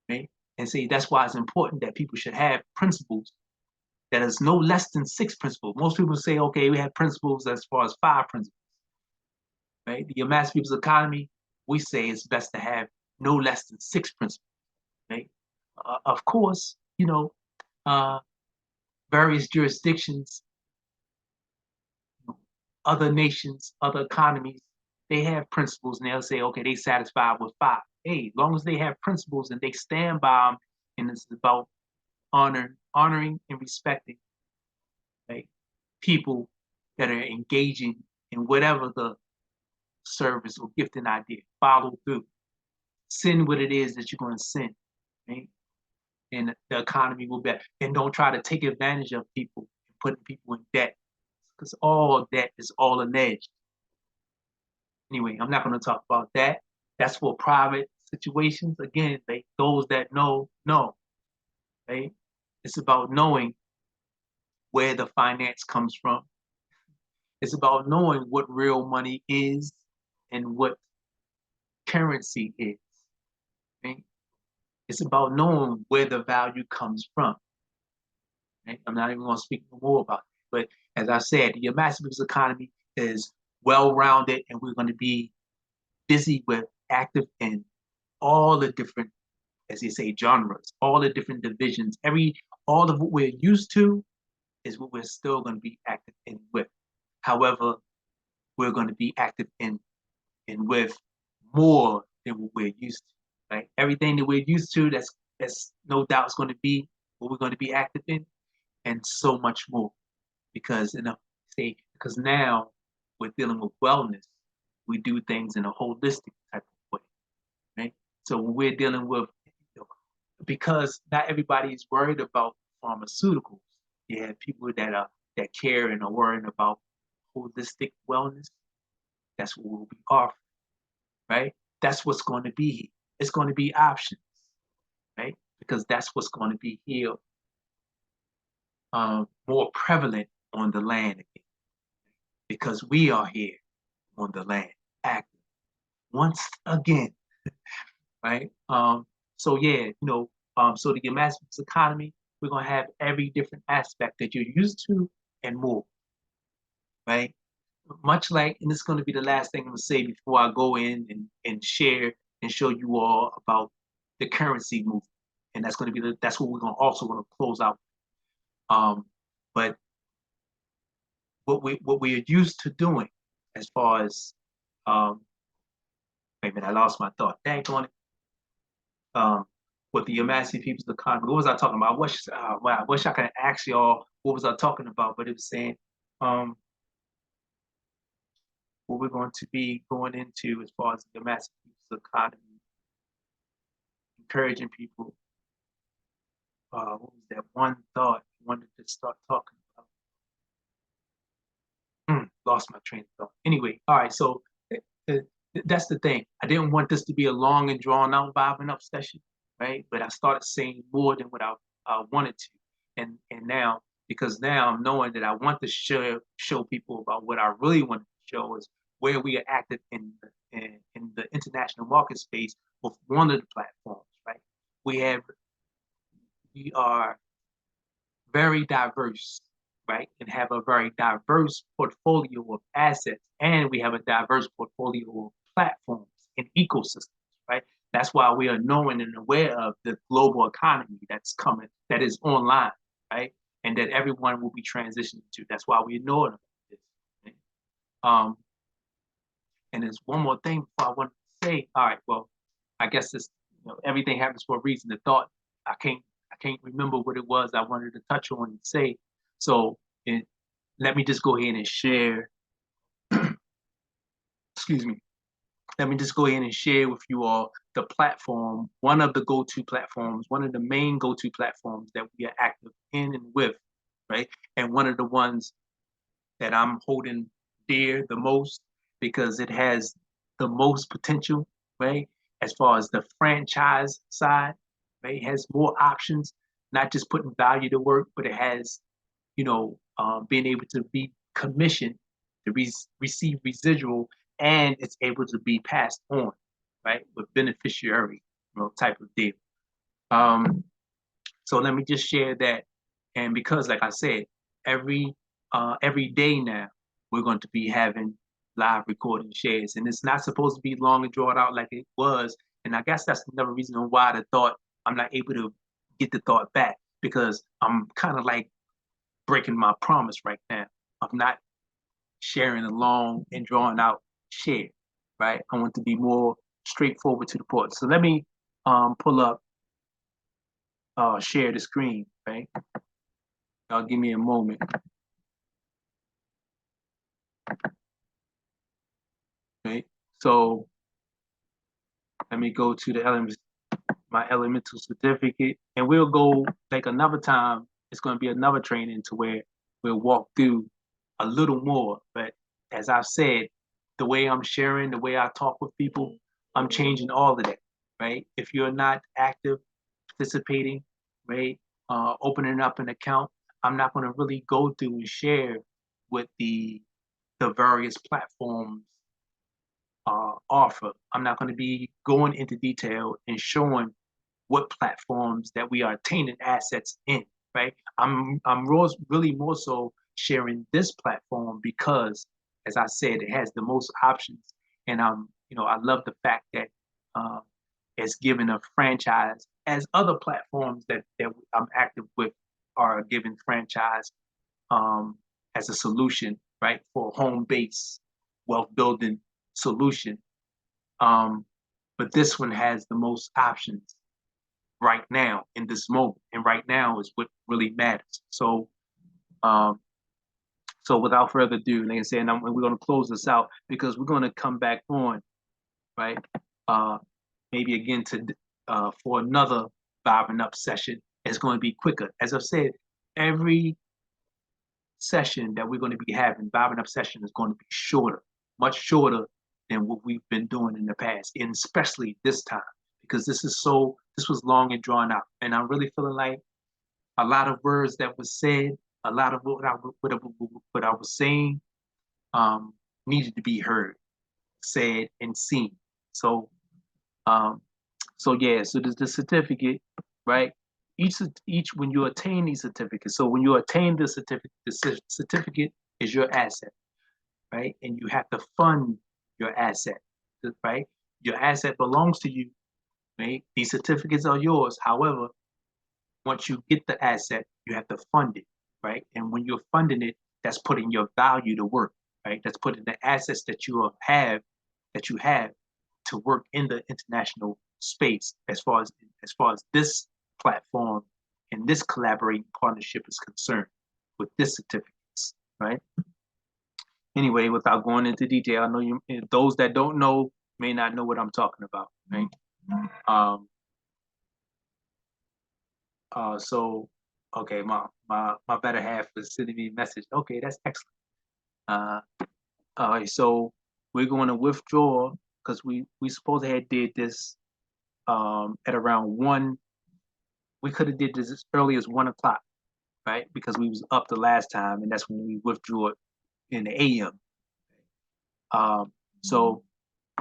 right? And see, that's why it's important that people should have principles that is no less than 6 principles. Most people say, okay, we have principles as far as 5 principles, right? The Mass People's Economy, we say it's best to have no less than 6 principles, right? Of course, uh, various jurisdictions, other nations, other economies, they have principles and they'll say, okay, they satisfied with 5. Hey, as long as they have principles and they stand by them, and it's about honoring and respecting, right? People that are engaging in whatever the service or gifting idea, follow through, send what it is that you're going to send, right? And the economy will be, and don't try to take advantage of people and putting people in debt, because all debt is all alleged. Anyway, I'm not going to talk about that. That's for private situations. Again, those that know, right? It's about knowing where the finance comes from. It's about knowing what real money is and what currency is, right? It's about knowing where the value comes from. Right? I'm not even going to speak more about it. But as I said, the Masterpiece economy is well-rounded, and we're going to be busy with active in all the different, as you say, genres, all the different divisions. All of what we're used to is what we're still going to be active in with. However, we're going to be active in with more than what we're used to. Right? Everything that we're used to, that's no doubt is going to be what we're going to be active in, and so much more. Because because now we're dealing with wellness, we do things in a holistic type of way, right? So when we're dealing with, because not everybody is worried about pharmaceuticals, you have people that care and are worrying about holistic wellness. That's what we'll be offering, right? That's what's going to be here. It's going to be options, right? Because that's what's going to be here, more prevalent on the land again, because we are here on the land, active once again, right? So yeah, so the Emancipation economy, we're gonna have every different aspect that you're used to and more, right? Much like, and it's gonna be the last thing I'm gonna say before I go in and share and show you all about the currency movement, and that's what we're gonna close out. But what we are used to doing, as far as wait a minute, I lost my thought. Dang on it. With the Yamasee People's Economy. What was I talking about? I wish I could ask y'all what was I talking about, but it was saying what we're going to be going into as far as the Yamasee People's Economy, encouraging people. What was that one thought I wanted to start talking about? Lost my train of thought. Anyway, all right, so uh, that's the thing. I didn't want this to be a long and drawn out vibing up session, right? But I started saying more than what I wanted to, and now, because now I'm knowing that I want to show people about what I really want to show is where we are active in the international market space with one of the platforms, right? We we are very diverse, right? And have a very diverse portfolio of assets, and we have a diverse portfolio of platforms and ecosystems, right? That's why we are knowing and aware of the global economy that's coming, that is online, right? And that everyone will be transitioning to. That's why we know about this. Right? And there's one more thing before I want to say. All right, well, I guess everything happens for a reason. The thought I can't remember what it was I wanted to touch on and say. So let me just go ahead and share. Excuse me. Let me just go ahead and share with you all the platform, one of the go-to platforms, one of the main go-to platforms that we are active in and with, right? And one of the ones that I'm holding dear the most because it has the most potential, right? As far as the franchise side, right? It has more options, not just putting value to work, but it has, being able to be commissioned to receive residual, and it's able to be passed on, right? With beneficiary, type of deal. So let me just share that. And because, like I said, every day now we're going to be having live recording shares, and it's not supposed to be long and drawn out like it was. And I guess that's another reason why the thought I'm not able to get the thought back, because I'm kind of like breaking my promise right now of not sharing a long and drawn out share. Right? I want to be more straightforward to the point. So let me pull up, share the screen. Right? Y'all give me a moment. Right? So let me go to my elemental certificate, and we'll go like another time. It's going to be another training to where we'll walk through a little more. But as I've said, the way I'm sharing, the way I talk with people, I'm changing all of that. Right? If you're not active, participating, right, opening up an account, I'm not going to really go through and share what the various platforms offer. I'm not going to be going into detail and showing what platforms that we are attaining assets in, right? Really more so sharing this platform because, as I said, it has the most options, and I love the fact that uh, it's given a franchise, as other platforms that I'm active with are given franchise um, as a solution, right, for home base wealth building solution. Um, but this one has the most options right now in this moment, and right now is what really matters. Um, so without further ado, like I said, we're going to close this out because we're going to come back on, right? Uh, Maybe again to for another vibing up session. It's going to be quicker. As I've said, every session that we're going to be having, vibing up session, is going to be shorter, much shorter than what we've been doing in the past, and especially this time because this was long and drawn out, and I'm really feeling like a lot of words that was said, a lot of what I was saying, um, needed to be heard, said, and seen. So, um, so yeah, so there's the certificate, right? Each when you attain these certificates. So when you attain the certificate is your asset, right? And you have to fund your asset, right? Your asset belongs to you, right? These certificates are yours. However, once you get the asset, you have to fund it, right? And when you're funding it, that's putting your value to work, right? That's putting the assets that you have to work in the international space as far as this platform and this collaborating partnership is concerned with this certificates, right? Anyway, without going into detail, I know those that don't know may not know what I'm talking about, right? Um, so okay, my better half was sending me a message. Okay, that's excellent. Uh, all right, so we're going to withdraw because we supposed to have did this at around 1. We could have did this as early as 1 o'clock, right? Because we was up the last time, and that's when we withdrew it in the a.m. So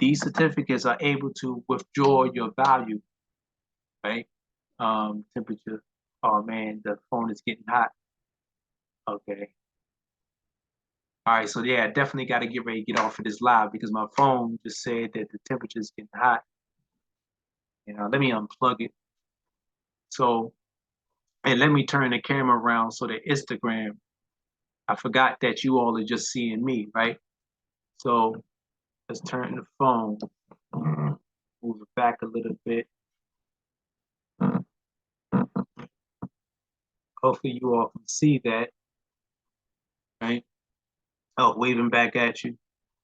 these certificates are able to withdraw your value, right? Temperature. Oh man, the phone is getting hot. Okay. All right, so yeah, I definitely got to get ready to get off of this live because my phone just said that the temperature is getting hot. Let me unplug it. So, and let me turn the camera around so that Instagram, I forgot that you all are just seeing me, right? So let's turn the phone, move it back a little bit. Hopefully you all can see that, right? Oh, waving back at you.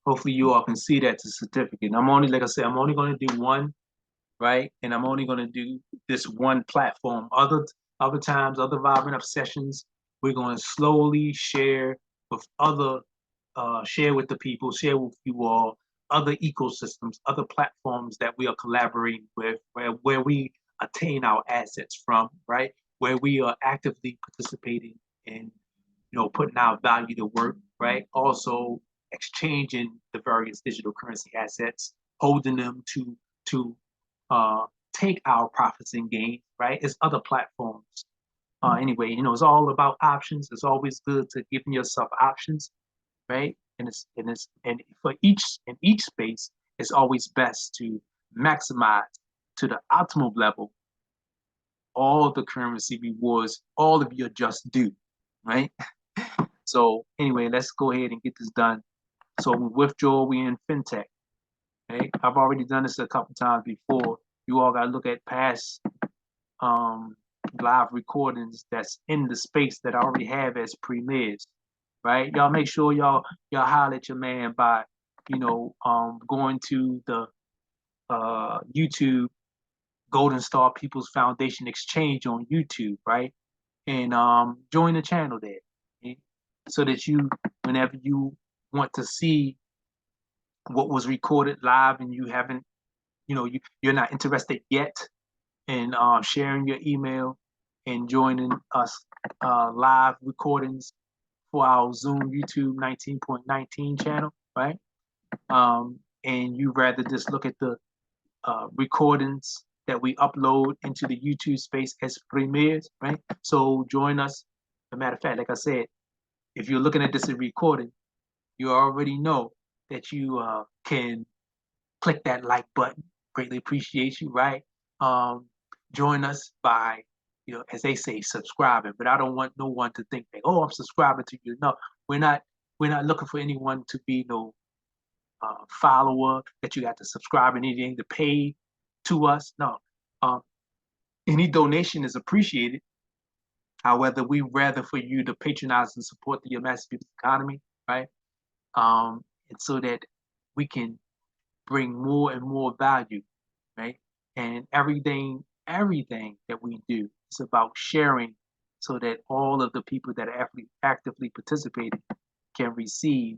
Hopefully you all can see that the certificate. Like I said, I'm only going to do one, right? And I'm only going to do this one platform. Other times, other vibrant up sessions, we're going to slowly share with share with the people, share with you all other ecosystems, other platforms that we are collaborating with, where we attain our assets from, right? Where we are actively participating in, putting our value to work, right? Also exchanging the various digital currency assets, holding them to uh, take our profits and gains, right? It's other platforms. Anyway, it's all about options. It's always good to giving yourself options, right? And for each space, it's always best to maximize to the optimal level all the currency rewards, all of your just due, right? So anyway, let's go ahead and get this done. So we withdraw, we in fintech. Okay, I've already done this a couple times before. You all got to look at past um, live recordings that's in the space that I already have as premieres, right? Y'all make sure y'all holler at your man by, going to the YouTube Golden Star People's Foundation Exchange on YouTube, right? And join the channel there, okay? So that whenever you want to see what was recorded live and you haven't, you're not interested yet in sharing your email and joining us live recordings for our Zoom YouTube 19.19 channel, right? And you rather just look at the recordings that we upload into the YouTube space as premieres, right? So join us. As a matter of fact, like I said, if you're looking at this recording, you already know that you can click that like button. Greatly appreciate you, right? Join us by, as they say, subscribing. But I don't want no one to think that, oh, I'm subscribing to you. No, we're not. We're not looking for anyone to be no follower that you have to subscribe and anything to pay to us. No, any donation is appreciated. However, we rather for you to patronize and support the emancipated economy, right? And so that we can bring more and more value, right? And everything that we do is about sharing so that all of the people that are actively participating can receive.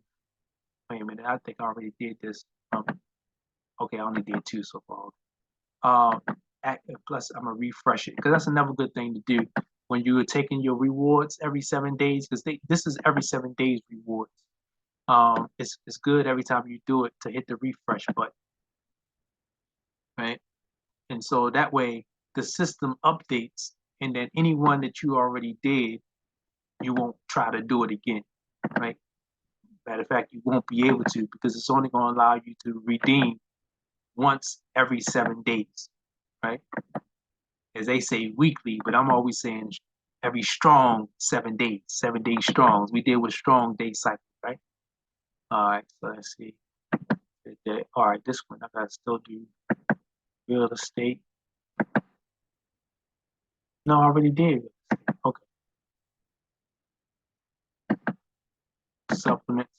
Wait a minute, I think I already did this. Okay, I only did 2 so far. Plus, I'm gonna refresh it because that's another good thing to do when you're taking your rewards every 7 days, because this is every 7 days rewards. It's good every time you do it to hit the refresh button, right? And so that way the system updates, and then anyone that you already did, you won't try to do it again, right? Matter of fact, you won't be able to, because it's only going to allow you to redeem once every 7 days, right? As they say, weekly, but I'm always saying every strong 7 days, 7 days strong. We deal with strong day cycle, right? All right, so let's see. All right, this one I gotta still do real estate. No, I already did. Okay. Supplements.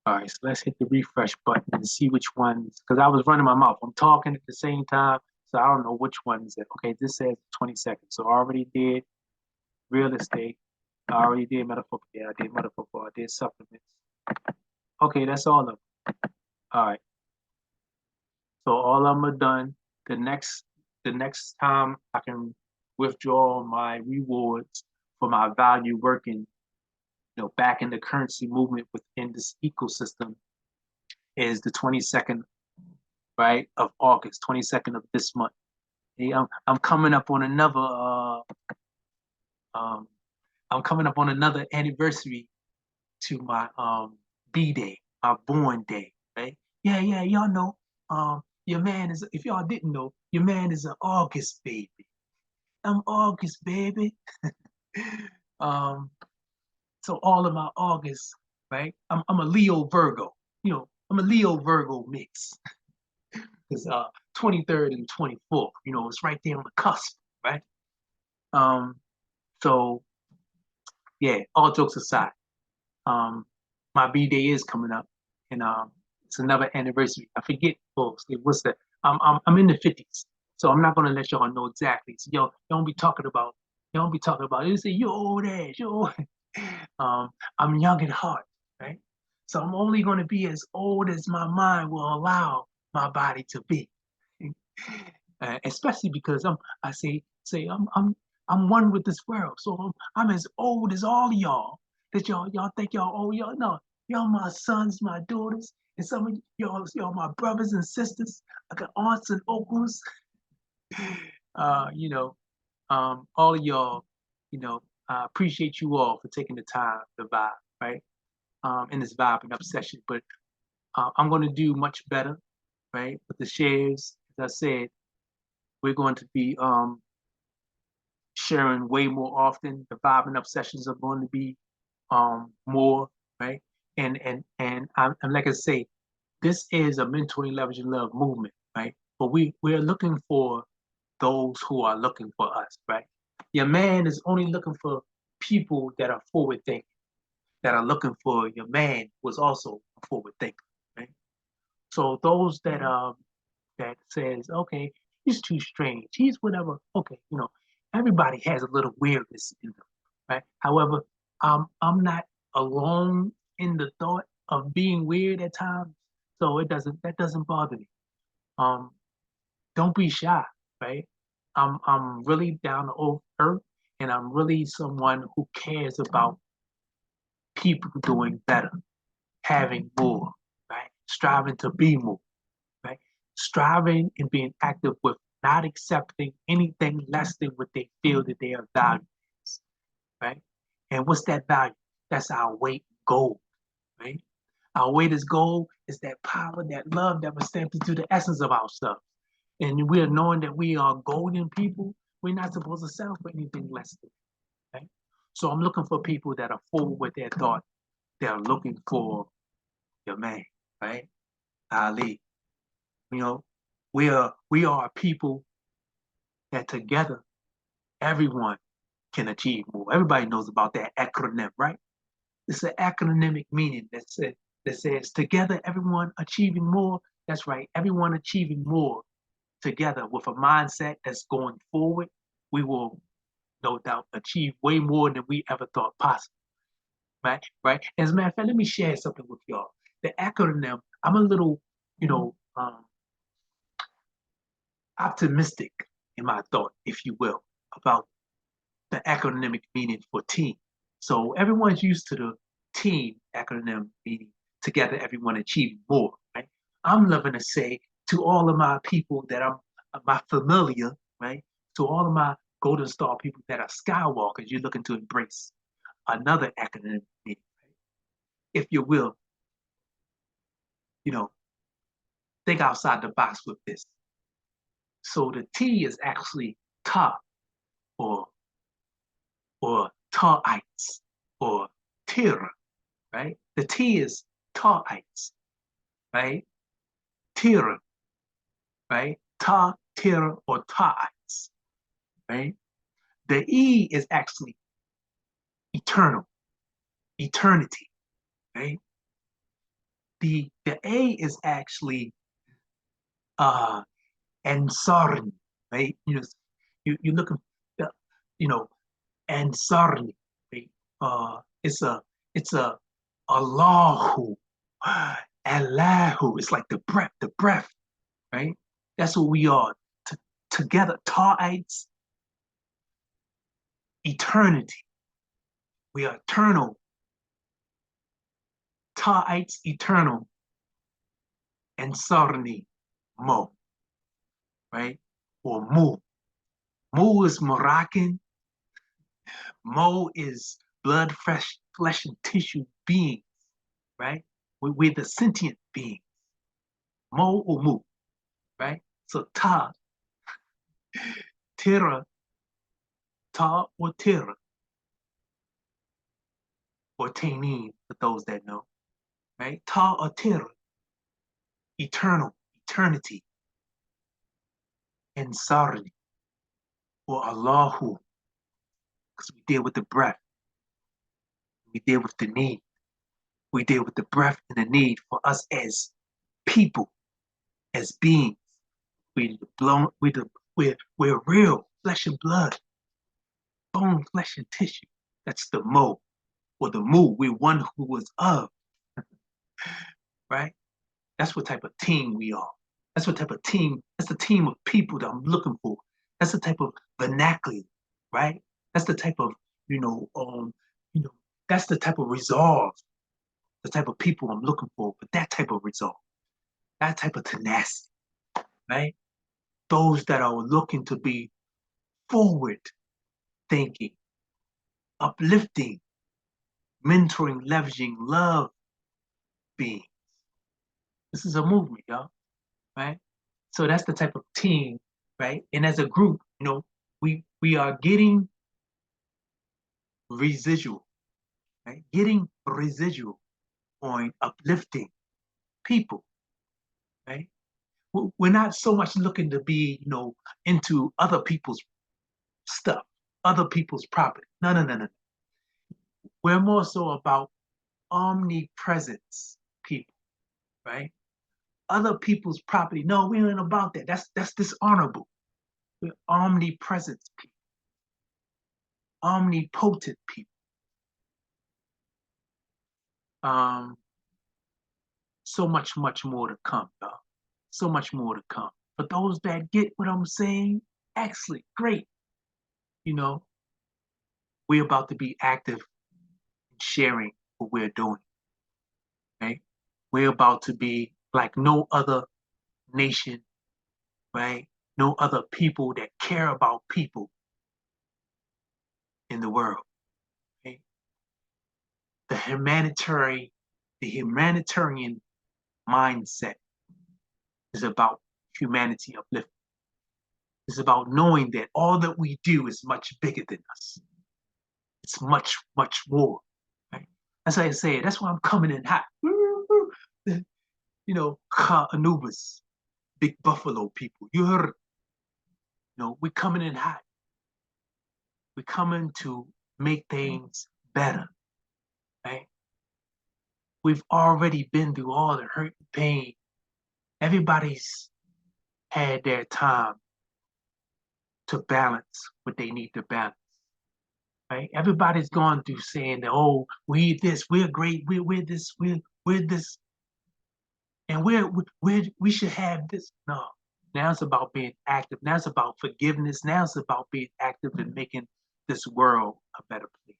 All right, so let's hit the refresh button and see which ones, because I was running my mouth. I'm talking at the same time, so I don't know which one is it. Okay, this says 20 seconds. So I already did real estate. I already did metaphor. Yeah, I did metaphor. I did supplements. Okay, that's all of them. All right. So all of them are done. The next time I can withdraw my rewards for my value working, back in the currency movement within this ecosystem is the 22nd, right, of August, 22nd of this month. Yeah, I'm coming up on another I'm coming up on another anniversary to my B-Day, my born day, right? Yeah, y'all know. Your man is, if y'all didn't know, your man is an August baby. I'm August baby. um, so all of my August, right? I'm a Leo Virgo. I'm a Leo Virgo mix. Because 23rd and 24th, it's right there on the cusp, right? So yeah, all jokes aside, my B-Day is coming up, and it's another anniversary. I forget, folks, what's that? I'm in the 50s, so I'm not gonna let y'all know exactly. So y'all don't be talking about, you say you old ass, you old. I'm young at heart, right? So I'm only gonna be as old as my mind will allow my body to be. Especially because I say I'm one with this world. So I'm as old as all of y'all. That y'all think y'all old. Y'all no, y'all my sons, my daughters, and some of y'all my brothers and sisters. I got aunts and uncles. Uh, you know, all of y'all, I appreciate you all for taking the time to vibe, right? In this vibing up session. But I'm gonna do much better, right? With the shares, as I said, we're going to be sharing way more often. The vibing up sessions are going to be more, right? And like I say, this is a mentoring, leveraging love movement, right? But we're looking for those who are looking for us, right? Your man is only looking for people that are forward thinking, that are looking for your man was also a forward thinker, right? So those that says, okay, he's too strange, he's whatever. Okay, everybody has a little weirdness in them, right? However, I'm not alone in the thought of being weird at times, so that doesn't bother me. Um, don't be shy, right? I'm really down to earth, and I'm really someone who cares about people doing better, having more, right? Striving to be more, right? Striving and being active with not accepting anything less than what they feel that they are valued, right? And what's that value? That's our weight gold, right? Our weight is gold is that power, that love that was stamped into the essence of ourselves. And we are knowing that we are golden people. We're not supposed to settle for anything less than, right? So I'm looking for people that are forward with their thought. They're looking for your man, right? Ali. You know, we are people that together everyone can achieve more. Everybody knows about that acronym, right? It's an acronymic meaning that says together everyone achieving more. That's right, everyone achieving more together with a mindset that's going forward. We will no doubt achieve way more than we ever thought possible. Right? Right. As a matter of fact, let me share something with y'all. The acronym, I'm a little, you know, optimistic in my thought, if you will, about the acronymic meaning for team. So everyone's used to the team acronym meaning together, everyone achieving more, right? I'm loving to say to all of my people that I'm my familiar, right? To all of my Golden Star people that are Skywalkers, you're looking to embrace another acronym meaning, right? If you will, you know, think outside the box with this. So the T is actually ta or ta-ites or t.e.a.m, right? The T is ta-ites, right? t.e.a.m, right? Ta-t.e.a.m or ta-ites, right? The E is actually eternal, eternity, right? The A is actually ansarni, right? You look at the, you know, ansarni, right? It's a Allahu, Allahu. It's like the breath, right? That's what we are. Together, Ta'ites, eternity. We are eternal. Ta'ites, eternal. And Sarni, Mo, right? Or Mu. Mu is Moroccan. Mo is blood, flesh and tissue beings, right? We're the sentient beings. Mo or Mu, right? So Tira, Ta or Tira, or Tainin, for those that know, right? Ta or Tira, eternal, eternity, and Sarni, or Allahu, because we deal with the breath, we deal with the need, we deal with the breath and the need for us as people, as beings. We blown, we're real, flesh and blood, bone, flesh, and tissue. That's the Mo, or the Mu. We're one who was of, right? That's what type of team we are. That's what type of team, that's the team of people that I'm looking for. That's the type of vernacular, right? That's the type of, you know, um, you know, that's the type of resolve, the type of people I'm looking for, but that type of resolve, that type of tenacity, right? Those that are looking to be forward thinking, uplifting, mentoring, leveraging, love beings. This is a movement, y'all, right? So that's the type of team, right? And as a group, we are getting residual, right? Getting residual on uplifting people, right? We're not so much looking to be, into other people's stuff, other people's property. No, no, no, no. We're more so about omnipresence people, right? Other people's property. No, we ain't about that. That's dishonorable. We're omnipresence people, omnipotent people. So much, much more to come, y'all. So much more to come. For those that get what I'm saying, excellent, great. We're about to be active in sharing what we're doing, right? We're about to be like no other nation, right? No other people that care about people in the world, right? The humanitarian mindset is about humanity uplift. It's about knowing that all that we do is much bigger than us. It's much, much more. Right? That's why I say, that's why I'm coming in hot. You know, Anubis, big buffalo people. You heard, we're coming in hot. We're coming to make things better, right? We've already been through all the hurt and pain. Everybody's had their time to balance what they need to balance, right? Everybody's gone through saying that, oh, we're this, we're great, we're this, we're this, and we should have this. No, now it's about being active. Now it's about forgiveness. Now it's about being active and making this world a better place.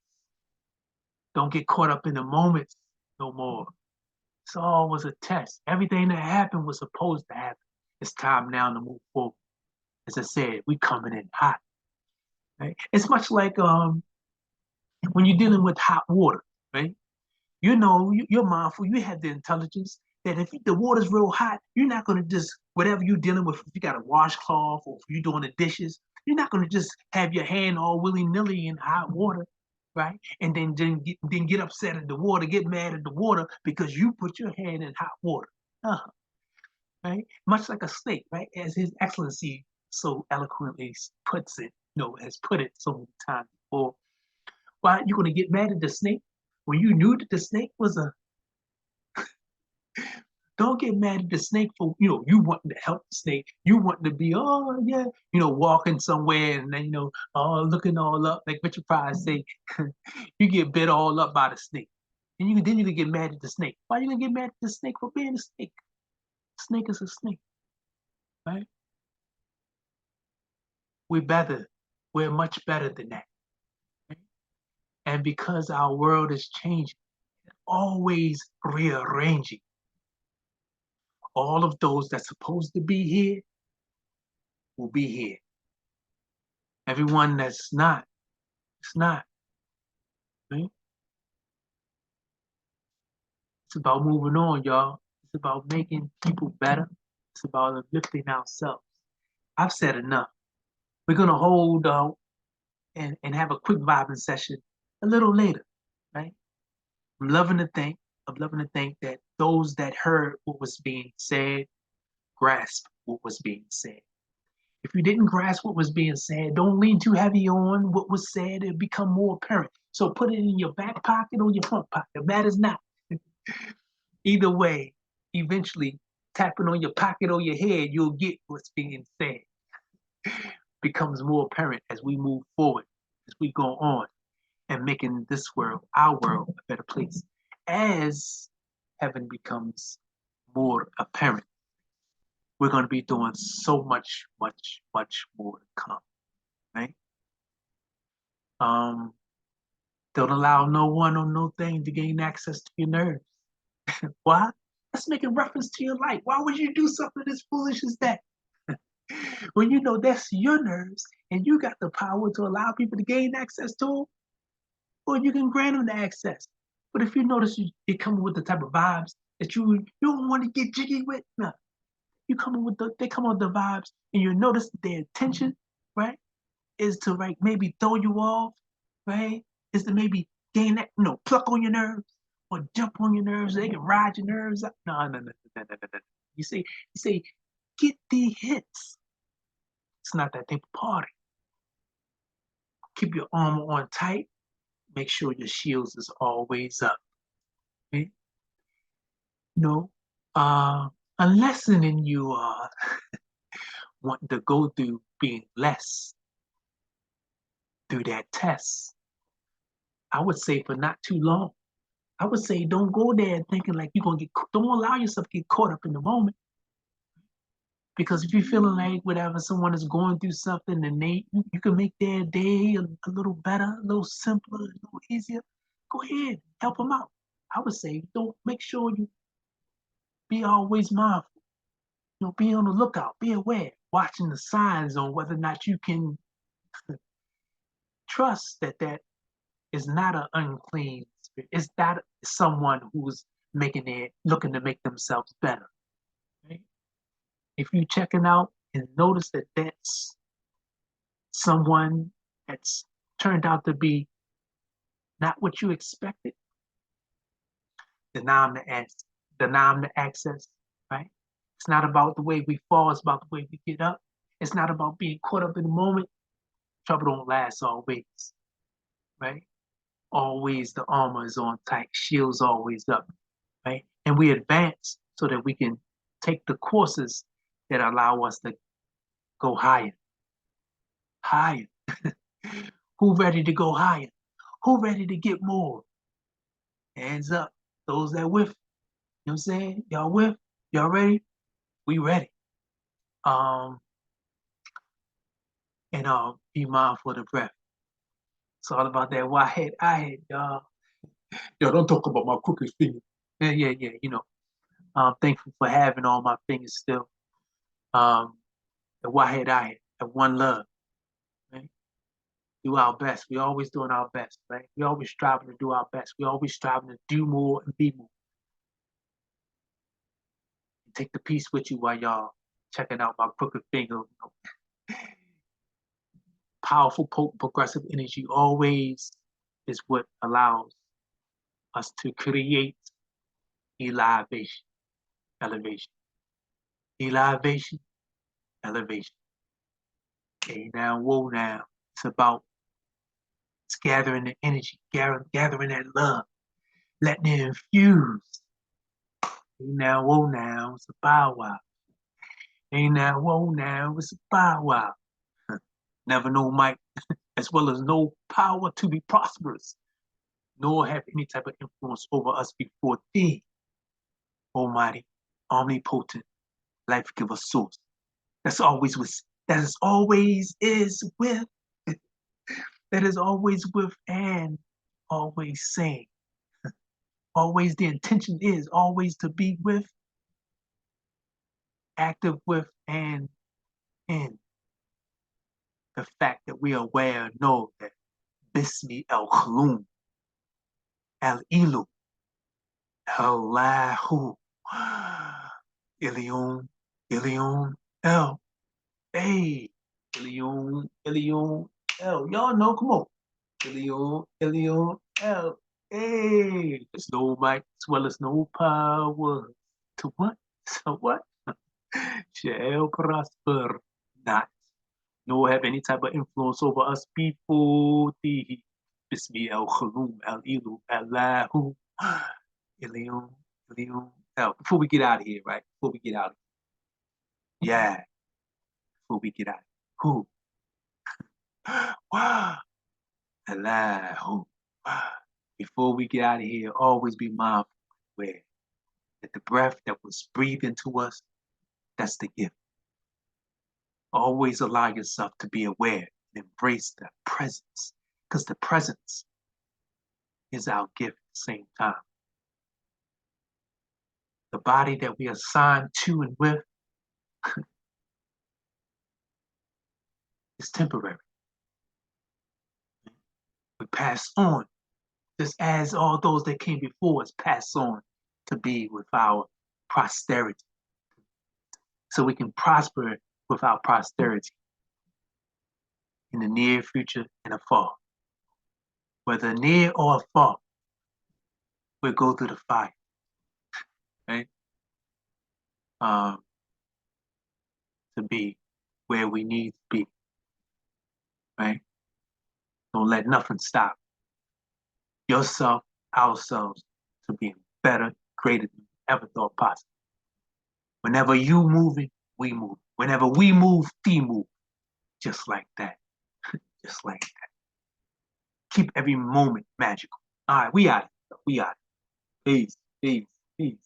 Don't get caught up in the moments no more. It's all was a test. Everything that happened was supposed to happen. It's time now to move forward. As I said, we coming in hot. Right? It's much like when you're dealing with hot water, right? You're mindful, you have the intelligence that if the water's real hot, you're not going to just, whatever you're dealing with, if you got a washcloth or if you're doing the dishes, you're not going to just have your hand all willy-nilly in hot water, right? And then get upset at the water, get mad at the water because you put your hand in hot water. Right? Much like a snake, right? As His Excellency so eloquently puts it, has put it so many times before. Why you going to get mad at the snake when you knew that the snake was a? Don't get mad at the snake for you wanting to help the snake. You wanting to be walking somewhere and then looking all up like Richard Pryor say. You get bit all up by the snake, and you can get mad at the snake. Why you gonna get mad at the snake for being a snake? Snake is a snake, right? We're better. We're much better than that. Right? And because our world is changing, always rearranging, all of those that's supposed to be here will be here. Everyone that's not, it's not. Right? It's about moving on, y'all. It's about making people better. It's about uplifting ourselves. I've said enough. We're gonna hold and have a quick vibing session a little later, right? I'm loving to think. I'm loving to think that those that heard what was being said grasp what was being said. If you didn't grasp what was being said, don't lean too heavy on what was said. It'll become more apparent. So put it in your back pocket or your front pocket. It matters not. Either way, eventually tapping on your pocket or your head, you'll get what's being said. Becomes more apparent as we move forward, as we go on, and making this world, our world, a better place. As heaven becomes more apparent, we're going to be doing so much, much, much more to come, right? Don't allow no one or no thing to gain access to your nerves. Why? That's making reference to your life. Why would you do something as foolish as that? When you know that's your nerves and you got the power to allow people to gain access to them, or you can grant them the access. But if you notice you're coming with the type of vibes that you don't want to get jiggy with, no. They come with the vibes, and you notice their intention, right, is to maybe throw you off, right? Is to maybe gain that, pluck on your nerves or jump on your nerves. So they can ride your nerves up. No, no, no, no, no, no, no. You say, get the hits. It's not that type of party. Keep your armor on tight. Make sure your shields is always up. Okay? A lesson in you wanting to go through being less through that test. I would say for not too long. I would say don't go there thinking like you're gonna don't allow yourself to get caught up in the moment. Because if you're feeling like whatever someone is going through something and you can make their day a little better, a little simpler, a little easier, go ahead, help them out. I would say, don't make sure you be always mindful. Be on the lookout, be aware, watching the signs on whether or not you can trust that that is not an unclean spirit. It's not someone who's looking to make themselves better. Right? If you checking out and notice that that's someone that's turned out to be not what you expected, deny them the access, right? It's not about the way we fall, it's about the way we get up. It's not about being caught up in the moment. Trouble don't last always, right? Always the armor is on tight, shields always up, right? And we advance so that we can take the courses that allow us to go higher, higher. Who ready to go higher? Who ready to get more? Hands up. Those that with, you know what I'm saying? Y'all with? Y'all ready? We ready. And be mindful of the breath. It's all about that why I head, y'all. Yo, don't talk about my crooked finger. Yeah. I'm thankful for having all my fingers still. The Wahed I had, one love, right? Do our best. We always doing our best, right? We always striving to do our best. We always striving to do more and be more. And take the peace with you while y'all checking out my crooked finger. Powerful, potent, progressive energy always is what allows us to create elevation, elevation, elevation, elevation. Okay, now, whoa, now. It's gathering the energy, gathering that love, letting it infuse. Hey, now, whoa, now. It's a bow wow. Hey, now, whoa, now. It's a bow wow. Never know might, as well as no power to be prosperous, nor have any type of influence over us before thee, Almighty, omnipotent, life giver source. That's always with, that is always is with, that is always with and always saying. Always the intention is always to be with, active with, and in. The fact that we are aware and know that Bismi El Khulum, El Ilu, Allahu, Ilion, Ilion, El, hey, Ilion, Ilion, El. Y'all know, come on. Ilion, Ilion, El, hey. There's no might as well as no power. To what? So what? Shall prosper not, nor have any type of influence over us before thee. Bismi El Khulum, El Ilu, Allahu, Ilion, Ilion. Now, before we get out of here, right? Before we get out of here. Yeah. Before we get out of here. Who? Wow. Allahu. Before we get out of here, always be mindful where that the breath that was breathed into us, that's the gift. Always allow yourself to be aware and embrace the presence, because the presence is our gift at the same time. The body that we are assigned to and with is temporary. We pass on, just as all those that came before us pass on to be with our posterity, so we can prosper with our posterity in the near future and afar. Whether near or afar, we'll go through the fire, right? To be where we need to be, right? Don't let nothing stop yourself, ourselves, to being better, greater than ever thought possible. Whenever you moving, we move. Whenever we move, they move. Just like that. Just like that. Keep every moment magical. All right, we out. We out. Peace, peace, peace.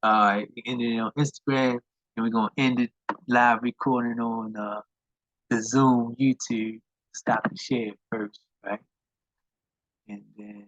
All right, we ended it on Instagram, and we're gonna end it live recording on the Zoom, YouTube. Stop and share first, right? And then